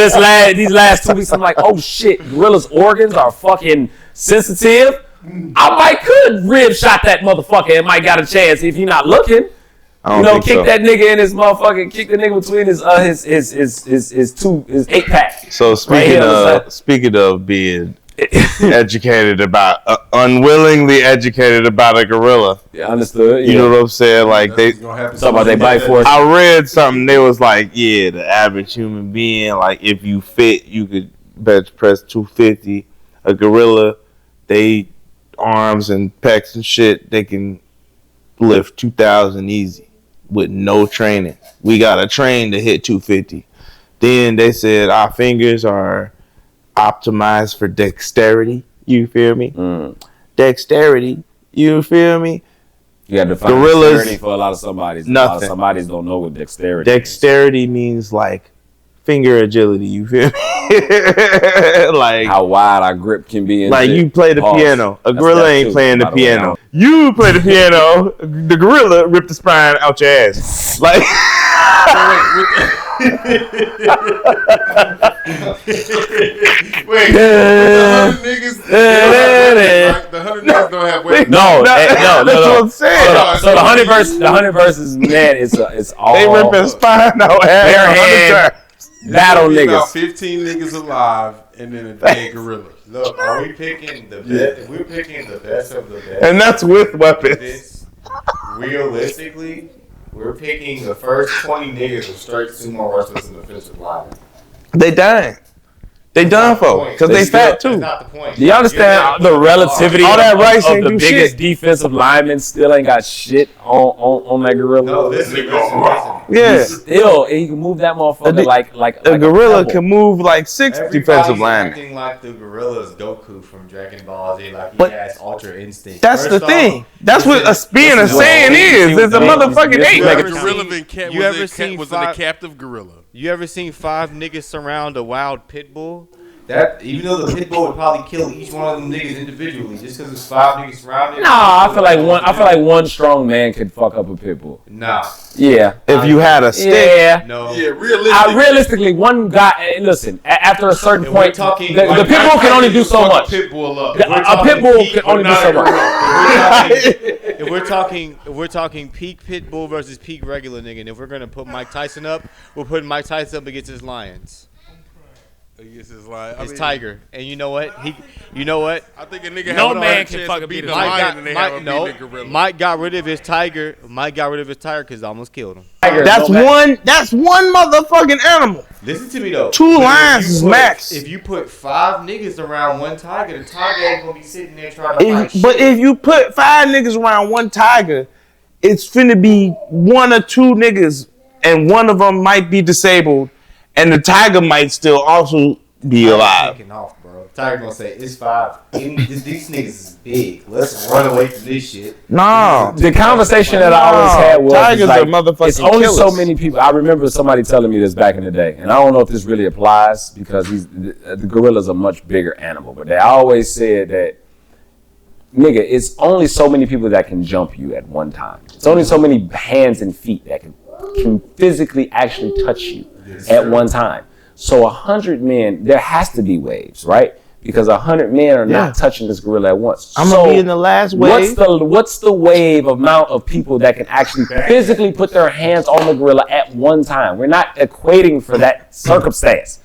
these last 2 weeks. I'm like, oh shit, gorilla's organs are fucking sensitive. I might could rib shot that motherfucker and might got a chance if you're not looking. Kick that nigga in his motherfucking, kick the nigga between his 8-pack. So speaking of being educated about, unwillingly educated about a gorilla. Yeah, understood. You know what I'm saying? Like talking about they bite force. I read something. They was like, yeah, the average human being, like if you fit, you could bench press 250. A gorilla, they arms and pecs and shit, they can lift 2,000 easy with no training. We gotta train to hit 250. Then they said our fingers are optimized for dexterity. You feel me? Dexterity. You feel me? You got to define dexterity for a lot of somebodies. Nothing. A lot of somebodies don't know what dexterity Dexterity means like finger agility. You feel me? Like how wide our grip can be. Like you play the piano. A gorilla ain't playing the piano. You play the piano. The gorilla ripped the spine out your ass. Like. Wait, the The 100 niggas don't have weapons. No. That's what I'm saying. So the 100 versus man it's all They rip his spine out. bare hand battle About niggas. 15 niggas alive and then a dead gorilla. Look, are we picking the best? If we're picking the best of the best, And that's with weapons. this, realistically, we're picking the first 20 niggas of straight sumo wrestlers in the defensive line. They dying. They done for because they fat That's too. not the point. Do you understand the relativity All that rice of ain't the do biggest shit. defensive lineman still ain't got shit on that gorilla? No, listen. Yeah, Still, he can move that motherfucker like a gorilla pebble. can move like 6 defensive Everybody's linemen. acting like the gorilla's Goku from Dragon Ball Z, like he But has ultra instinct. That's First the thing. off, That's what being a saying is. It's a motherfucking This ape. is The like a- gorilla been kept, You ever was seen in a five- captive gorilla. You ever seen 5 niggas surround a wild pit bull? that even though the pit bull would probably kill each one of them niggas individually, just because there's 5 niggas surrounded. Nah, I feel like one strong man could fuck up a pit bull. Nah. Yeah. If you had a stick, Yeah. No. Yeah, realistically. Realistically, one guy. Listen, after a certain And we're point, talking the like pit bull can only do so fuck a much. Pit bull up. A pit bull can only do so much. If we're talking peak pit bull versus peak regular nigga, and if we're gonna put Mike Tyson up, we're putting Mike Tyson up against his lions, His like, his tiger. And you know what? You know what? I think a nigga No have a man better can chance fucking of beat beating a a lion. lion than they have a beating a gorilla. Mike got rid of his tiger. Mike got rid of his tiger because it almost killed him. that's one motherfucking animal. Listen to me though. 2 But if lions you is put- max. If you put 5 niggas around one tiger, the tiger ain't gonna be sitting there trying to fight But shit. if you put 5 niggas around one tiger, it's finna be 1 or 2 niggas, and one of them might be disabled, and the tiger might still also be alive. Taking off, bro. Tiger gonna say it's 5. These niggas is big. Let's run away from this shit. No. The conversation that I always had was Tigers like, are motherfucking it's only so killers. many people. I remember somebody telling me this back in the day, and I don't know if this really applies because the gorilla's a much bigger animal. But they always said that, nigga, it's only so many people that can jump you at one time. It's only so many hands and feet that can physically actually touch you at one time. So 100 men, there has to be waves, right? Because 100 men are not touching this gorilla at once. I'm gonna be in the last wave. What's the wave amount of people that can actually physically put their hands on the gorilla at one time? We're not equating for that circumstance.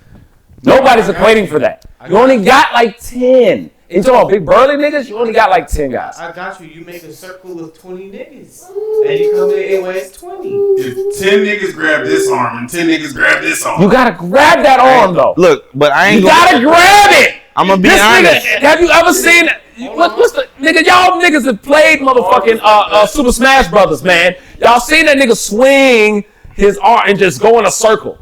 Nobody's equating for that. You only got like 10. You talking about big burly niggas? You only got like 10 guys. I got you. You make a circle of 20 niggas. And you come in and it's 20. If 10 niggas grab this arm and 10 niggas grab this arm. You gotta grab that arm though. Look, but I ain't You gotta grab it. I'm gonna be This honest. nigga, have you ever seen? What's the nigga? Y'all niggas have played motherfucking Super Smash Brothers, man. Y'all seen that nigga swing his arm and just go in a circle,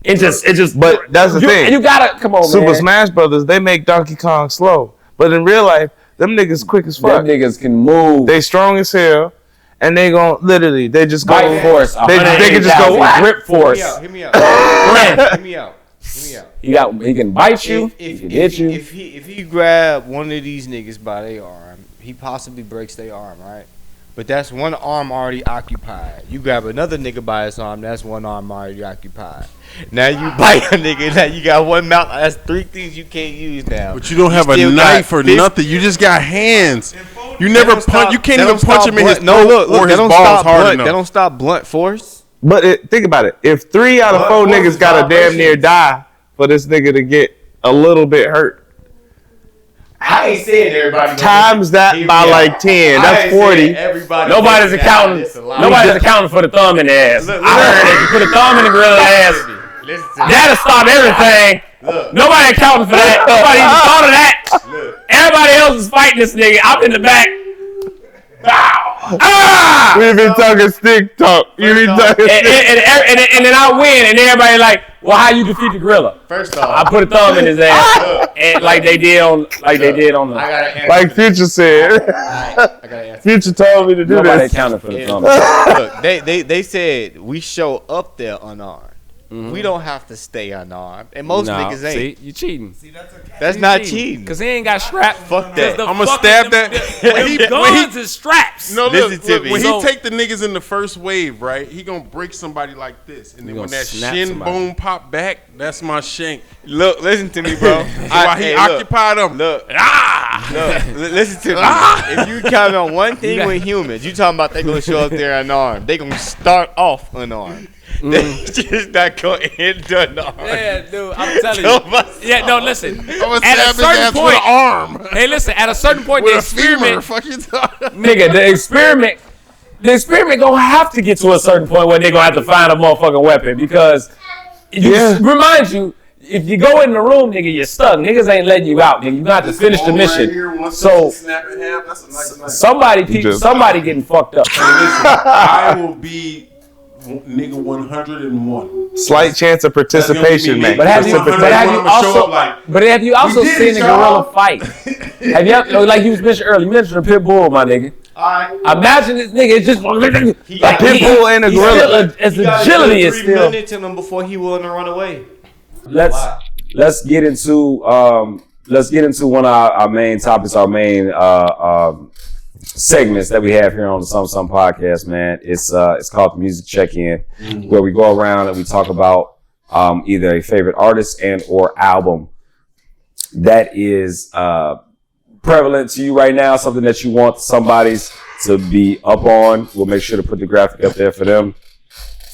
and just. But that's the thing. You gotta come on, Super man. Smash Brothers, they make Donkey Kong slow. But in real life, them niggas quick as fuck. Them niggas can move. They strong as hell, and they gon' literally, they just go. Bite force. They can just go whack. grip force. Hear me out. Strength. Hear me out. He can bite you. He can hit you. If he grab one of these niggas by their arm, he possibly breaks their arm, right? But that's one arm already occupied. You grab another nigga by his arm, that's one arm already occupied. Now you bite a nigga, now you got one mouth. That's 3 things you can't use now. But you don't have a still knife got or 50 nothing. You just got hands. You That never don't punch. stop- You can't that even don't punch stop him in his blunt- No, look, or that his don't balls stop hard blunt. enough. That don't stop blunt force. But think about it. If 3 out of 4 But niggas gotta damn near vibrations. die for this nigga to get a little bit hurt, I ain't saying everybody. times that Hear by me like out. 10, I that's ain't saying 40. Everybody. Nobody's gets accounting. this a lot. Nobody's accounting for the thumb in the ass. Look, I heard that you put a thumb in the gorilla's ass. Listen to me. That'll stop everything. Look. Nobody accounting for that. Nobody even thought of that. Look. Everybody else is fighting this nigga. I'm in the back. Bow. Ah! We been talking stick talk. You been talking And, stick. and then I win, and everybody like, well, how you defeat the gorilla? First I off, put a thumb in his ass, and like they did on the. I gotta answer. Like Future said. I gotta answer. Future told me to do Nobody this. accounted for the thumb. Look, they said we show up there unarmed. We don't have to stay unarmed, and most niggas ain't. See, you cheating. That's not cheating. Cause he ain't got straps. Fuck that. I'ma stab that. When he- guns is straps. No, Listen look, to look, me. when So- he take the niggas in the first wave, right? He gonna break somebody like this, and then He when gonna that snap shin somebody. bone pop back, that's my shank. Look, listen to me, bro. While he occupied him. Look, Listen to me. If you comment on one thing with humans, you talking about they gonna show up there unarmed. They gonna start off unarmed. They just not gonna end unarmed. Yeah, dude, I'm telling you. Yeah, no, listen. At a certain with point, an arm. hey, listen. At a certain point, With the a femur. experiment, Fuck you. nigga, the experiment gonna have to get to a certain point where they gonna have to find a motherfucking weapon because remind you. If you go in the room, nigga, you're stuck. Niggas ain't letting you out, nigga. You got to finish the mission. So somebody getting fucked up. I will be nigga 101. Slight chance of participation, man. But have you also seen a gorilla fight? Have you like you mentioned earlier? You mentioned a pit bull, my nigga. Imagine this nigga is just a pit bull and a gorilla. His agility is 3 still. minutes in him before he willing to run away. Let's get into one of our main topics, our main segments that we have here on the Some podcast, man. It's called the Music Check-In, where we go around and we talk about either a favorite artist and or album that is prevalent to you right now, something that you want somebody's to be up on. We'll make sure to put the graphic up there for them.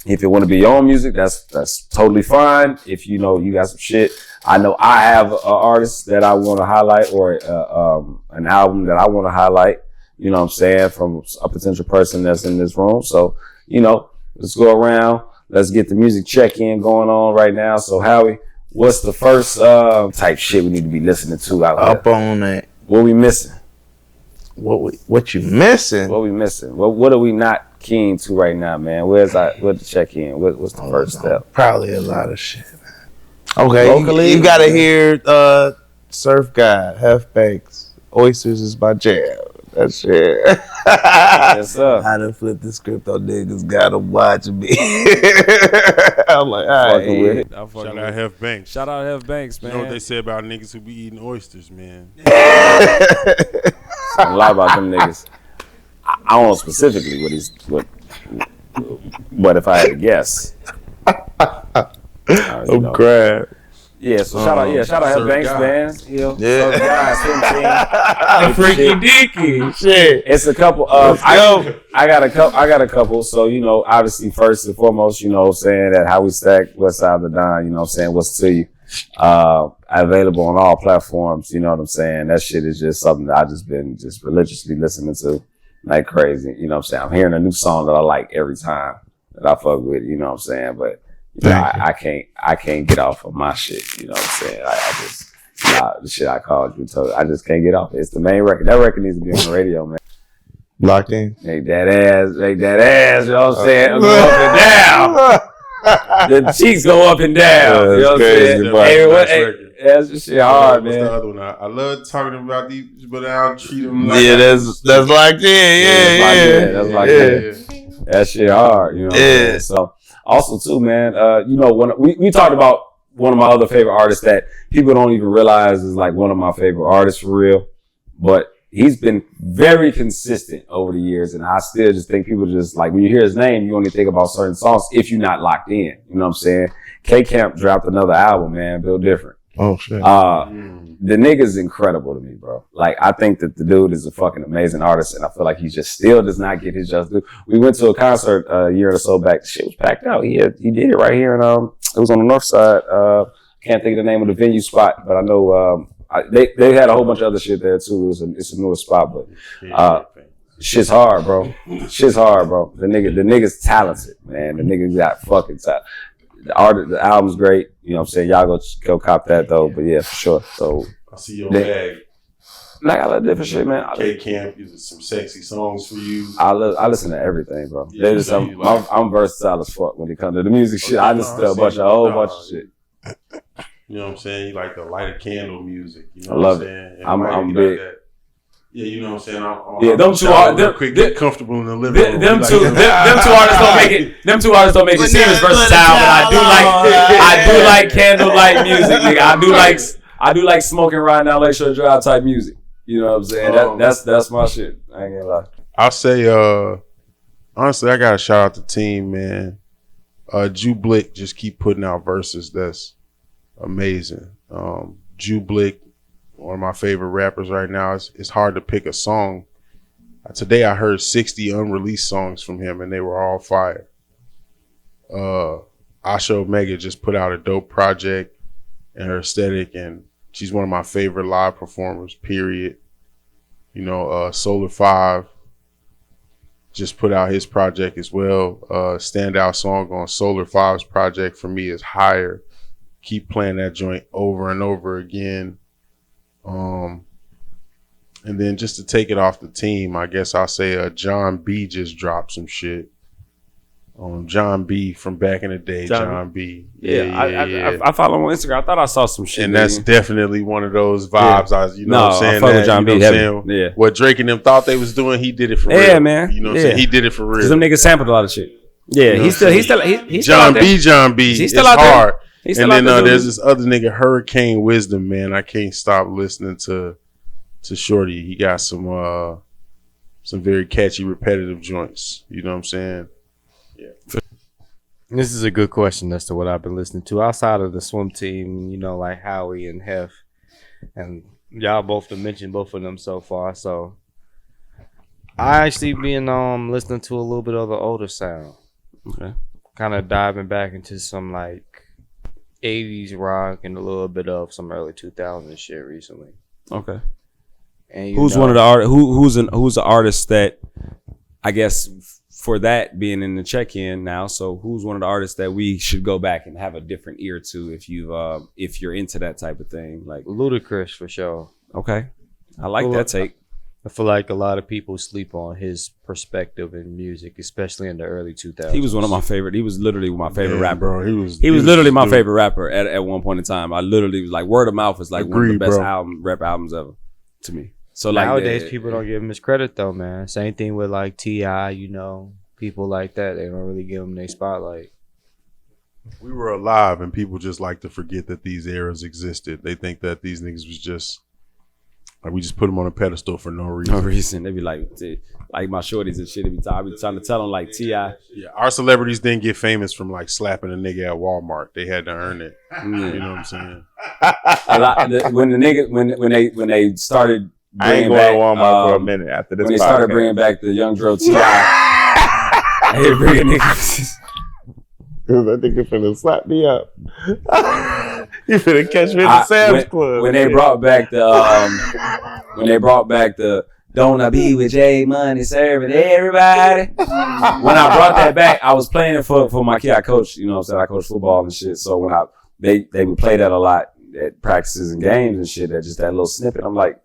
If you want to be your own music, that's totally fine. If you know you got some shit, I know I have an artist that I want to highlight or an album that I want to highlight. You know what I'm saying, from a potential person that's in this room. So let's go around. Let's get the music check-in going on right now. So Howie, what's the first type shit we need to be listening to out there? Up on that. What we missing? What you missing? What we missing? What are we not keen to right now, man? Where's the check-in? What's the first step? Probably a lot of shit, man. Okay, Locally, you gotta hear Surf God, Hef Banks, Oysters is my jam. That shit. Yes, sir. I done flipped the script on niggas, gotta watch me. I'm like, Fucking with it. Shout out Hef Banks. Shout out Hef Banks, man. You know what they say about niggas who be eating oysters, man. A lot about them niggas. I don't know specifically what if I had to guess. I'm crying. Yeah, so shout out Hef Banks, man. Yeah. Freaky deaky. Shit. It's a couple of I got a couple. So, obviously first and foremost, saying that How We Stack, West Side of the Don, saying what's to you. Available on all platforms, you know what I'm saying? That shit is just something that I just been religiously listening to like crazy. You know what I'm saying? I'm hearing a new song that I like every time that I fuck with, you know what I'm saying? But I can't get off of my shit, you know what I'm saying? I just the shit I called you, so I just can't get off it. It's the main record. That record needs to be on the radio, man. Locked in. Make that ass, you know what I'm saying? Go up and down. The cheeks go up and down. You know what I'm saying? That's just shit hard, man. What's the other one? I love talking about these, but I don't treat them like that's locked in. Yeah. That's like that. That shit hard, you know what I'm saying? So also too, man, when we talked about one of my other favorite artists that people don't even realize is like one of my favorite artists for real, but he's been very consistent over the years, and I still just think people just like when you hear his name, you only think about certain songs if you're not locked in. You know what I'm saying? K-Camp dropped another album, man, Built Different. Oh shit. The nigga's incredible to me, bro. Like, I think that the dude is a fucking amazing artist, and I feel like he just still does not get his just due. We went to a concert a year or so back. The shit was packed out. He did it right here, and it was on the north side. Can't think of the name of the venue spot, but I know they had a whole bunch of other shit there too. It's a newer spot, but shit's hard, bro. Shit's hard, bro. The nigga's talented, man. The nigga got fucking talent. The album's great. You know what I'm saying? Y'all go cop that though. But yeah, for sure. So I see your bag. Like, I love different shit, man. K-Camp uses some sexy songs for you. I listen to everything, bro. Yeah, I'm versatile as fuck when it comes to the music shit. I listen to a whole bunch of shit. You know what I'm saying? You like the light a candle music. You know I love what it. I'm saying? I'm big. Like yeah, you know what I'm saying? Yeah, them two are get comfortable in the living room. Them two artists don't make it. Them two artists don't make it seem as versatile, but I do like candlelight music, nigga. I do like smoking right now, Lakeshore Drive type music. You know what I'm saying? That's my shit. I ain't gonna lie. I'll say, honestly, I gotta shout out the team, man. Jew Blick just keep putting out verses that's amazing. Jew Blick, one of my favorite rappers right now. It's hard to pick a song. Today I heard 60 unreleased songs from him, and they were all fire. Asha Omega just put out a dope project and her aesthetic, and she's one of my favorite live performers, period. You know, Solar 5 just put out his project as well. Standout song on Solar 5's project for me is Higher. Keep playing that joint over and over again. And then just to take it off the team, I guess I'll say John B just dropped some shit. John B from back in the day, John B. Yeah. I follow him on Instagram. I thought I saw some shit. And that's definitely one of those vibes. What I'm saying? I fuck with John B. Yeah. What Drake and them thought they was doing, he did it for real. Yeah, man. You know what I'm saying? He did it for real. Because them niggas sampled a lot of shit. Yeah, You know he's still John out there. John B. He's still it's out there. hard. He's And still then out there there's doing- this other nigga, Hurricane Wisdom, man. I can't stop listening to Shorty. He got some very catchy, repetitive joints. You know what I'm saying? This is a good question as to what I've been listening to outside of the swim team, you know, like Howie and Hef. And y'all both have mentioned both of them so far. So I actually been listening to a little bit of the older sound. Okay. Kind of diving back into some like 80s rock and a little bit of some early 2000s shit recently. Okay. And Who's one of the artists? Who's the artist that I guess for that being in the check-in now? So who's one of the artists that we should go back and have a different ear to if you're into that type of thing? Like Ludacris for sure. Okay, I like that take. I feel like a lot of people sleep on his perspective in music, especially in the early 2000s. He was one of my favorite. He was literally my favorite rapper. Bro, he was literally my favorite rapper at one point in time. I literally was like, word of mouth is like one of the best bro. rap albums ever to me. So like nowadays, people don't give him his credit though, man. Same thing with like T.I., you know, people like that. They don't really give him their spotlight. We were alive, and people just like to forget that these eras existed. They think that these niggas was just like we just put them on a pedestal for no reason. No reason. They be like my shorties and shit. I be trying to tell them like T.I. Yeah, our celebrities didn't get famous from like slapping a nigga at Walmart. They had to earn it. You know what I'm saying? When they started. I ain't going to Walmart for a minute after this. When they started bringing back the Young Dro T.I. I hate bringing niggas. Because I think you're finna slap me up. You finna catch me at the Sam's Club. When they brought back the Don't I Be With J Money serving everybody. When I brought that back, I was playing it for my kid. I coach, you know what I'm saying? I coach football and shit. So when they would play that a lot at practices and games and shit, that just that little snippet. I'm like,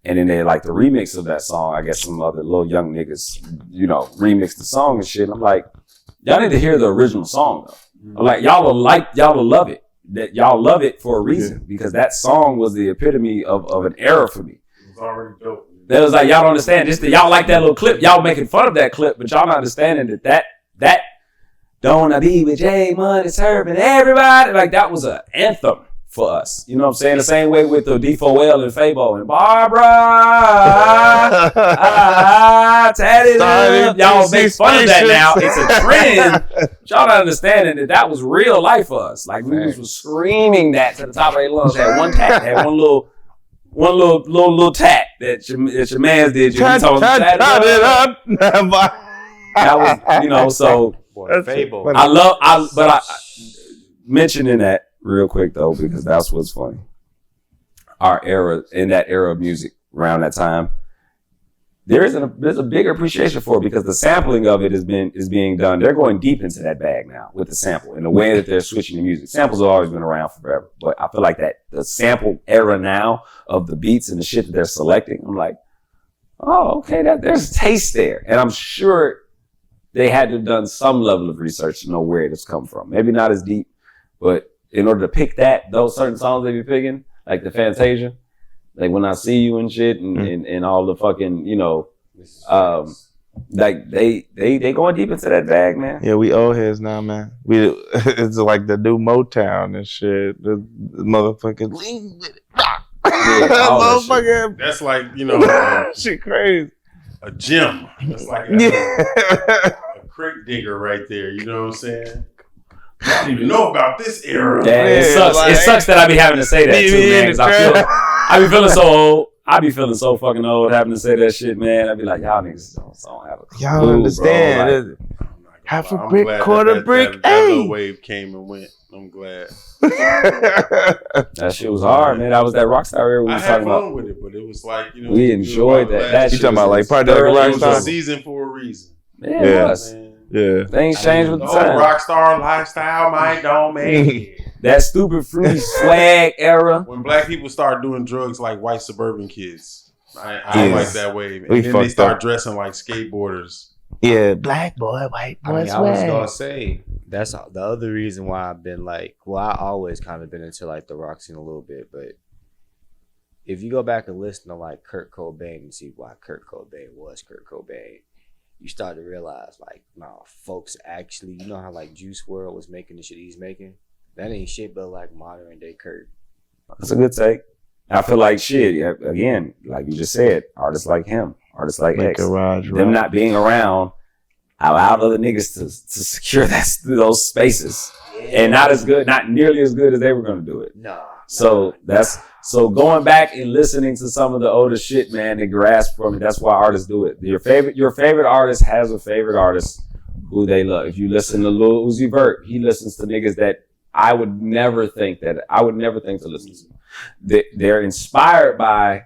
and then they like the remix of that song. I guess some other little young niggas, you know, remixed the song and shit. I'm like, y'all need to hear the original song though. I'm like, y'all will love it. That y'all love it for a reason because that song was the epitome of an era for me. It was already dope. That was like, y'all don't understand. Just that y'all like that little clip. Y'all making fun of that clip, but y'all not understanding that Don't I Be With J Money serving everybody. Like that was an anthem for us. You know what I'm saying? The same way with the D4L and Fabo and Barbara. Tatted up. Y'all make fun of that now. It's a trend. Y'all not understanding that was real life for us. Like we was screaming that to the top of their lungs. Had one tat, had one little tat that your man's did. You told him tat it up. That was, you know, so Fable. I mentioning that real quick though, because that's what's funny. Our era, in that era of music around that time, there's a bigger appreciation for it because the sampling of it is being done. They're going deep into that bag now with the sample and the way that they're switching the music. Samples have always been around forever, but I feel like that the sample era now of the beats and the shit that they're selecting, I'm like, oh, okay, there's taste there, and I'm sure they had to have done some level of research to know where it has come from. Maybe not as deep, but in order to pick those certain songs they be picking, like the Fantasia, like When I See You and shit, and all the fucking, you know, like they going deep into that bag, man. Yeah, we old heads now, man. It's like the new Motown and shit. The motherfucking lean with it. Yeah, all that shit. That's like, you know, shit crazy. a gem. That's like a creek digger right there. You know what I'm saying? I don't even know about this era. Yeah, it sucks. like, it sucks that I be having to say that too, man. 'Cause I I be feeling so old. I be feeling so fucking old having to say that shit, man. I be like, y'all niggas don't have a clue, Y'all understand. Bro. Like, half a I'm brick, glad quarter brick. That little Hey. wave came and went. I'm glad. that shit was hard, man. That was that Rockstar era we I was had talking fun about. with it, but it was like, you know, We enjoyed that. That You shit talking about like was Party Like a thoroughly Rock It was Star? a season for a reason. Yeah, it Yeah. was. Man. Yeah. Things changed with the time. Rockstar lifestyle might don't make it. That stupid fruity swag era. When black people start doing drugs like white suburban kids, I don't Yes. like that wave. And We then they fucked start up. dressing like skateboarders. Yeah, black boy, white boy, I mean, I was swag. gonna say that's the other reason why I've been like, well, I always kind of been into like the rock scene a little bit, but if you go back and listen to like Kurt Cobain and see why Kurt Cobain was Kurt Cobain, you start to realize like, nah, folks actually, you know how like Juice WRLD was making the shit he's making? That ain't shit but like modern day Kurt. That's a good take. I feel like shit, again, like you just said, artists like him, artists like X, them not being around allowed other niggas to secure those spaces. And not nearly as good as they were going to do it. Nah. So going back and listening to some of the older shit, man, and grasp from it, that's why artists do it. Your favorite artist has a favorite artist who they love. If you listen to Lil Uzi Vert, he listens to niggas that I would never think to listen to. They're inspired by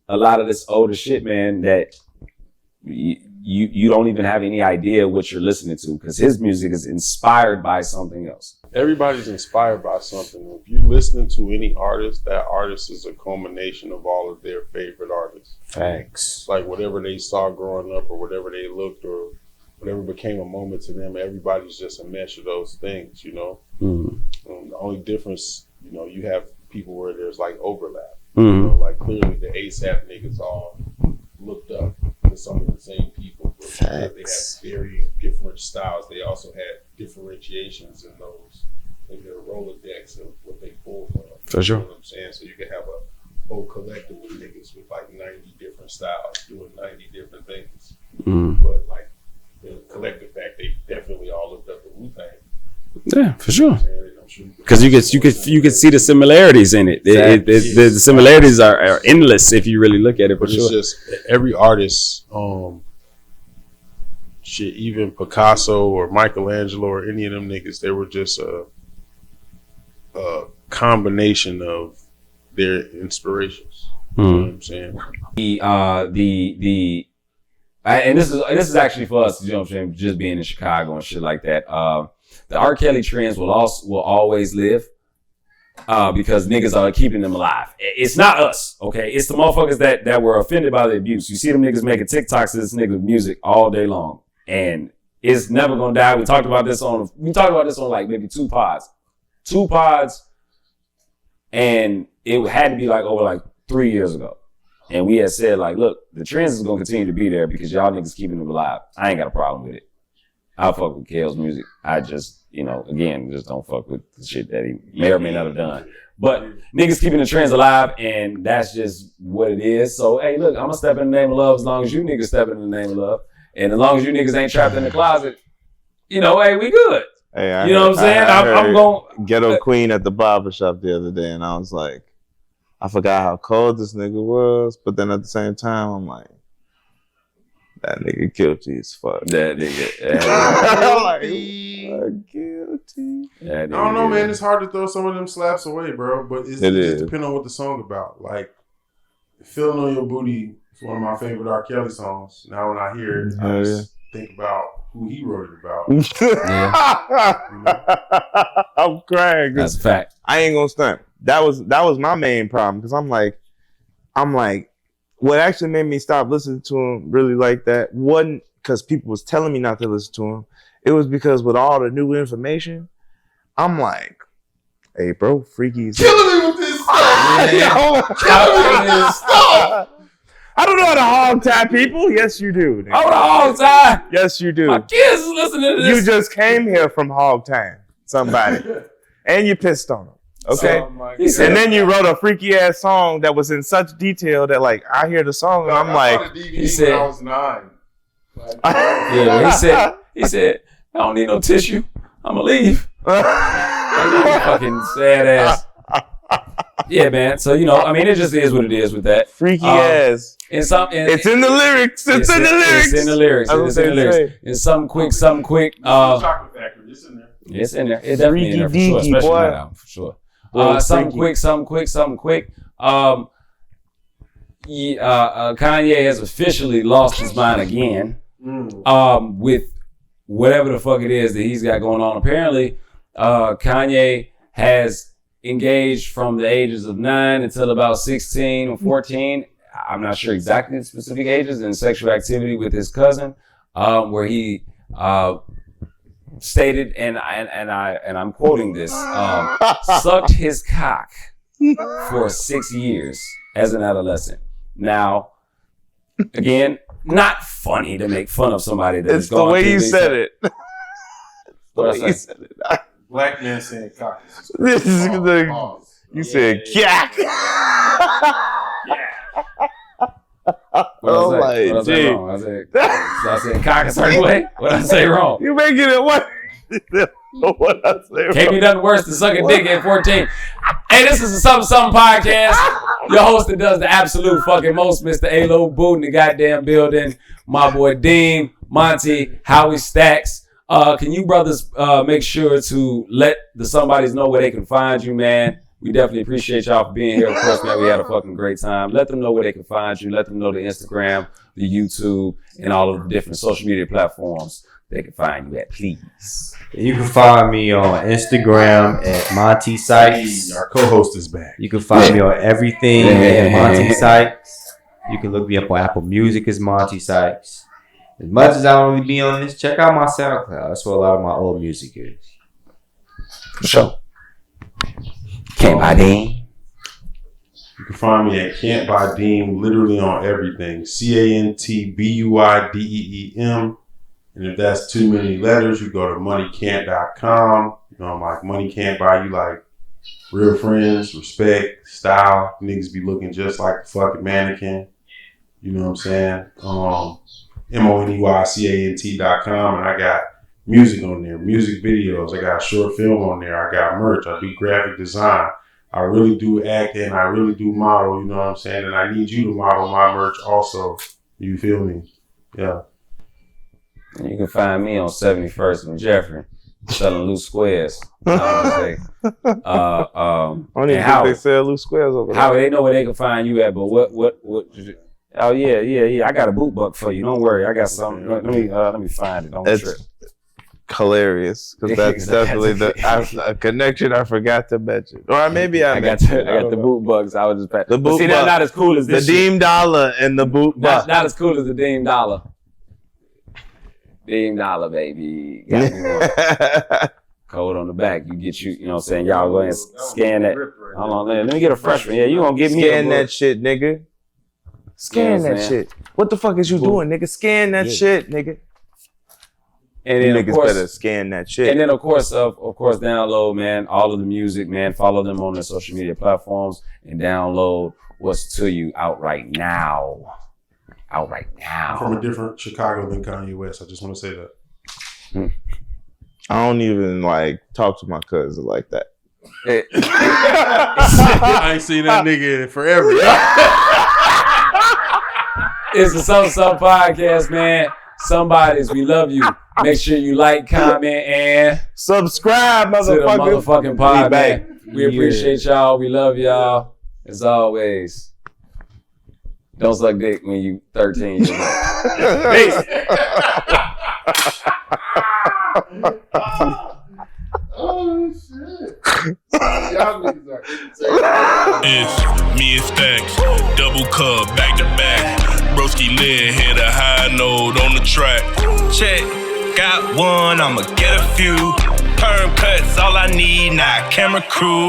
a lot of this older shit, man, that you don't even have any idea what you're listening to because his music is inspired by something else. Everybody's inspired by something. If you're listening to any artist, that artist is a culmination of all of their favorite artists. Facts. Like whatever they saw growing up or whatever they looked or whatever became a moment to them, everybody's just a mesh of those things, you know? Mm-hmm. The only difference, you know, you have people where there's like overlap. Mm-hmm. You know, like clearly the ASAP niggas all looked up to some of the same people. But they have very different styles. They also had differentiations in their Rolodex of what they pull from. For sure. You know what I'm saying? So you can have a whole collective of niggas with like 90 different styles doing 90 different things. Mm-hmm. But like the collective fact, they definitely all looked up to Wu-Tang. Yeah, for sure. Sure Because you could see the similarities in it. The similarities are endless if you really look at it. But it's just every artist, shit, even Picasso or Michelangelo or any of them niggas, they were just a combination of their inspirations. You know what I'm saying? And this is actually for us, you know what I'm saying, just being in Chicago and shit like that. The R. Kelly trends will always live because niggas are keeping them alive. It's not us, okay? It's the motherfuckers that were offended by the abuse. You see them niggas making TikToks to this nigga's music all day long, and it's never gonna die. We talked about this on like maybe two pods, and it had to be like over like 3 years ago. And we had said like, look, the trends is gonna continue to be there because y'all niggas keeping them alive. I ain't got a problem with it. I'll fuck with Kale's music. I just, again, just don't fuck with the shit that he may or may not have done. But niggas keeping the trends alive, and that's just what it is. So, hey, look, I'm gonna step in the name of love as long as you niggas step in the name of love. And as long as you niggas ain't trapped in the closet, hey, we good. Hey, you know what I'm saying? I'm going Ghetto Queen at the barbershop the other day, and I was like, I forgot how cold this nigga was, but then at the same time, I'm like, that nigga guilty as fuck. That nigga. I'm like, guilty. I don't know, man. It's hard to throw some of them slaps away, bro. But it just depends on what the song about. Like, Feeling on Your Booty is one of my favorite R. Kelly songs. Now when I hear it, I just think about who he wrote it about. I'm crying. That's a fact. I ain't gonna stunt. That was my main problem because I'm like, what actually made me stop listening to him really like that wasn't because people was telling me not to listen to him. It was because with all the new information, I'm like, hey, bro, Freaky's Killing me with this stuff. I don't know how to hog tie people. Yes, you do. Nigga. Oh, the hog tie. Yes, you do. My kids is listening to this. You just came here from hog tying somebody, and you pissed on them. Okay, and then you wrote a freaky ass song that was in such detail that like I hear the song and I'm like, he said, when I was 9. He said, I don't need no tissue. I'ma leave. Fucking sad ass. Yeah, man. So, I mean, it just is what it is with that. Freaky ass. It's in the lyrics. It's in the lyrics. It's in the lyrics. It's in the lyrics. It's something quick. Chocolate Factory. It's in there. It's in there. It's definitely in there for sure. Especially that album, for sure. Something quick. Kanye has officially lost his mind again. With whatever the fuck it is that he's got going on. Apparently, Kanye has engaged from the ages of 9 until about 16 or 14. I'm not sure exactly the specific ages, in sexual activity with his cousin, where he stated, and I'm quoting this, sucked his cock for 6 years as an adolescent. Now, again, not funny to make fun of somebody that it's the way you said it. The way you said it. Black man saying cock. This is the you said yak. Oh my What I say wrong? I said cock a certain way. What I say wrong? You making it what? What I say wrong? Can't be nothing worse than sucking dick at 14. Hey, this is the Something podcast. Your host that does the absolute fucking most, Mr. A-Lo Boot in the goddamn building. My boy Dean, Monty, howie.stackz. Can you brothers make sure to let the somebodies know where they can find you, man? We definitely appreciate y'all for being here. Of course, man, we had a fucking great time. Let them know where they can find you. Let them know the Instagram, the YouTube, and all of the different social media platforms they can find you at, please. You can find me on Instagram at Monty Sykes. Our co-host is back. You can find me on everything at Monty Sykes. You can look me up on Apple Music as Monty Sykes. As much as I don't really be on this, check out my SoundCloud. That's where a lot of my old music is. For sure. Can't buy Dean. You can find me at Can't Buy Deem, literally on everything. CANTBUIDEEM. And if that's too many letters, you go to moneycan't.com. Like money can't buy you like real friends, respect, style. Niggas be looking just like the fucking mannequin. You know what I'm saying? MONEYCANT.com. And I got music on there, music videos. I got short film on there. I got merch. I do graphic design. I really do act and I really do model. You know what I'm saying? And I need you to model my merch also. You feel me? Yeah. You can find me on 71st and Jeffrey selling loose squares. I don't even think they sell loose squares over there. How they know where they can find you at, but what oh yeah. I got a boot buck for you. Don't worry. I got something. Let me find it. Don't trip. Hilarious, because that's definitely a connection I forgot to mention. Or maybe I got the boot bugs. I was just the boot. See, that's not as cool as this. The Deem Dollar and the boot buck. Not as cool as the Deem Dollar. Deem Dollar, baby. Got me more. Code on the back. You get you know what I'm saying? Y'all go ahead and scan that. Hold on, let me get a fresh one. Yeah, you gonna give me scan that shit, nigga. Scan that shit. What the fuck is you doing, nigga? Scan that shit, nigga. And then niggas better scan that shit. And then of course, download, man, all of the music, man. Follow them on their social media platforms and download What's To You out right now. I'm from a different Chicago than Kanye West. I just want to say that. I don't even talk to my cousin like that. I ain't seen that nigga in forever. It's the Something podcast, man. Somebodies, we love you. Make sure you like, comment, and subscribe, to the motherfucking pod, man. We appreciate y'all. We love y'all. As always. Don't suck dick when you 13 years old. Peace. Oh, shit. It's me and Stackz, double cup, back to back. Broski lid hit a high note on the track. Check, got one, I'ma get a few. Perm cuts, all I need, not camera crew.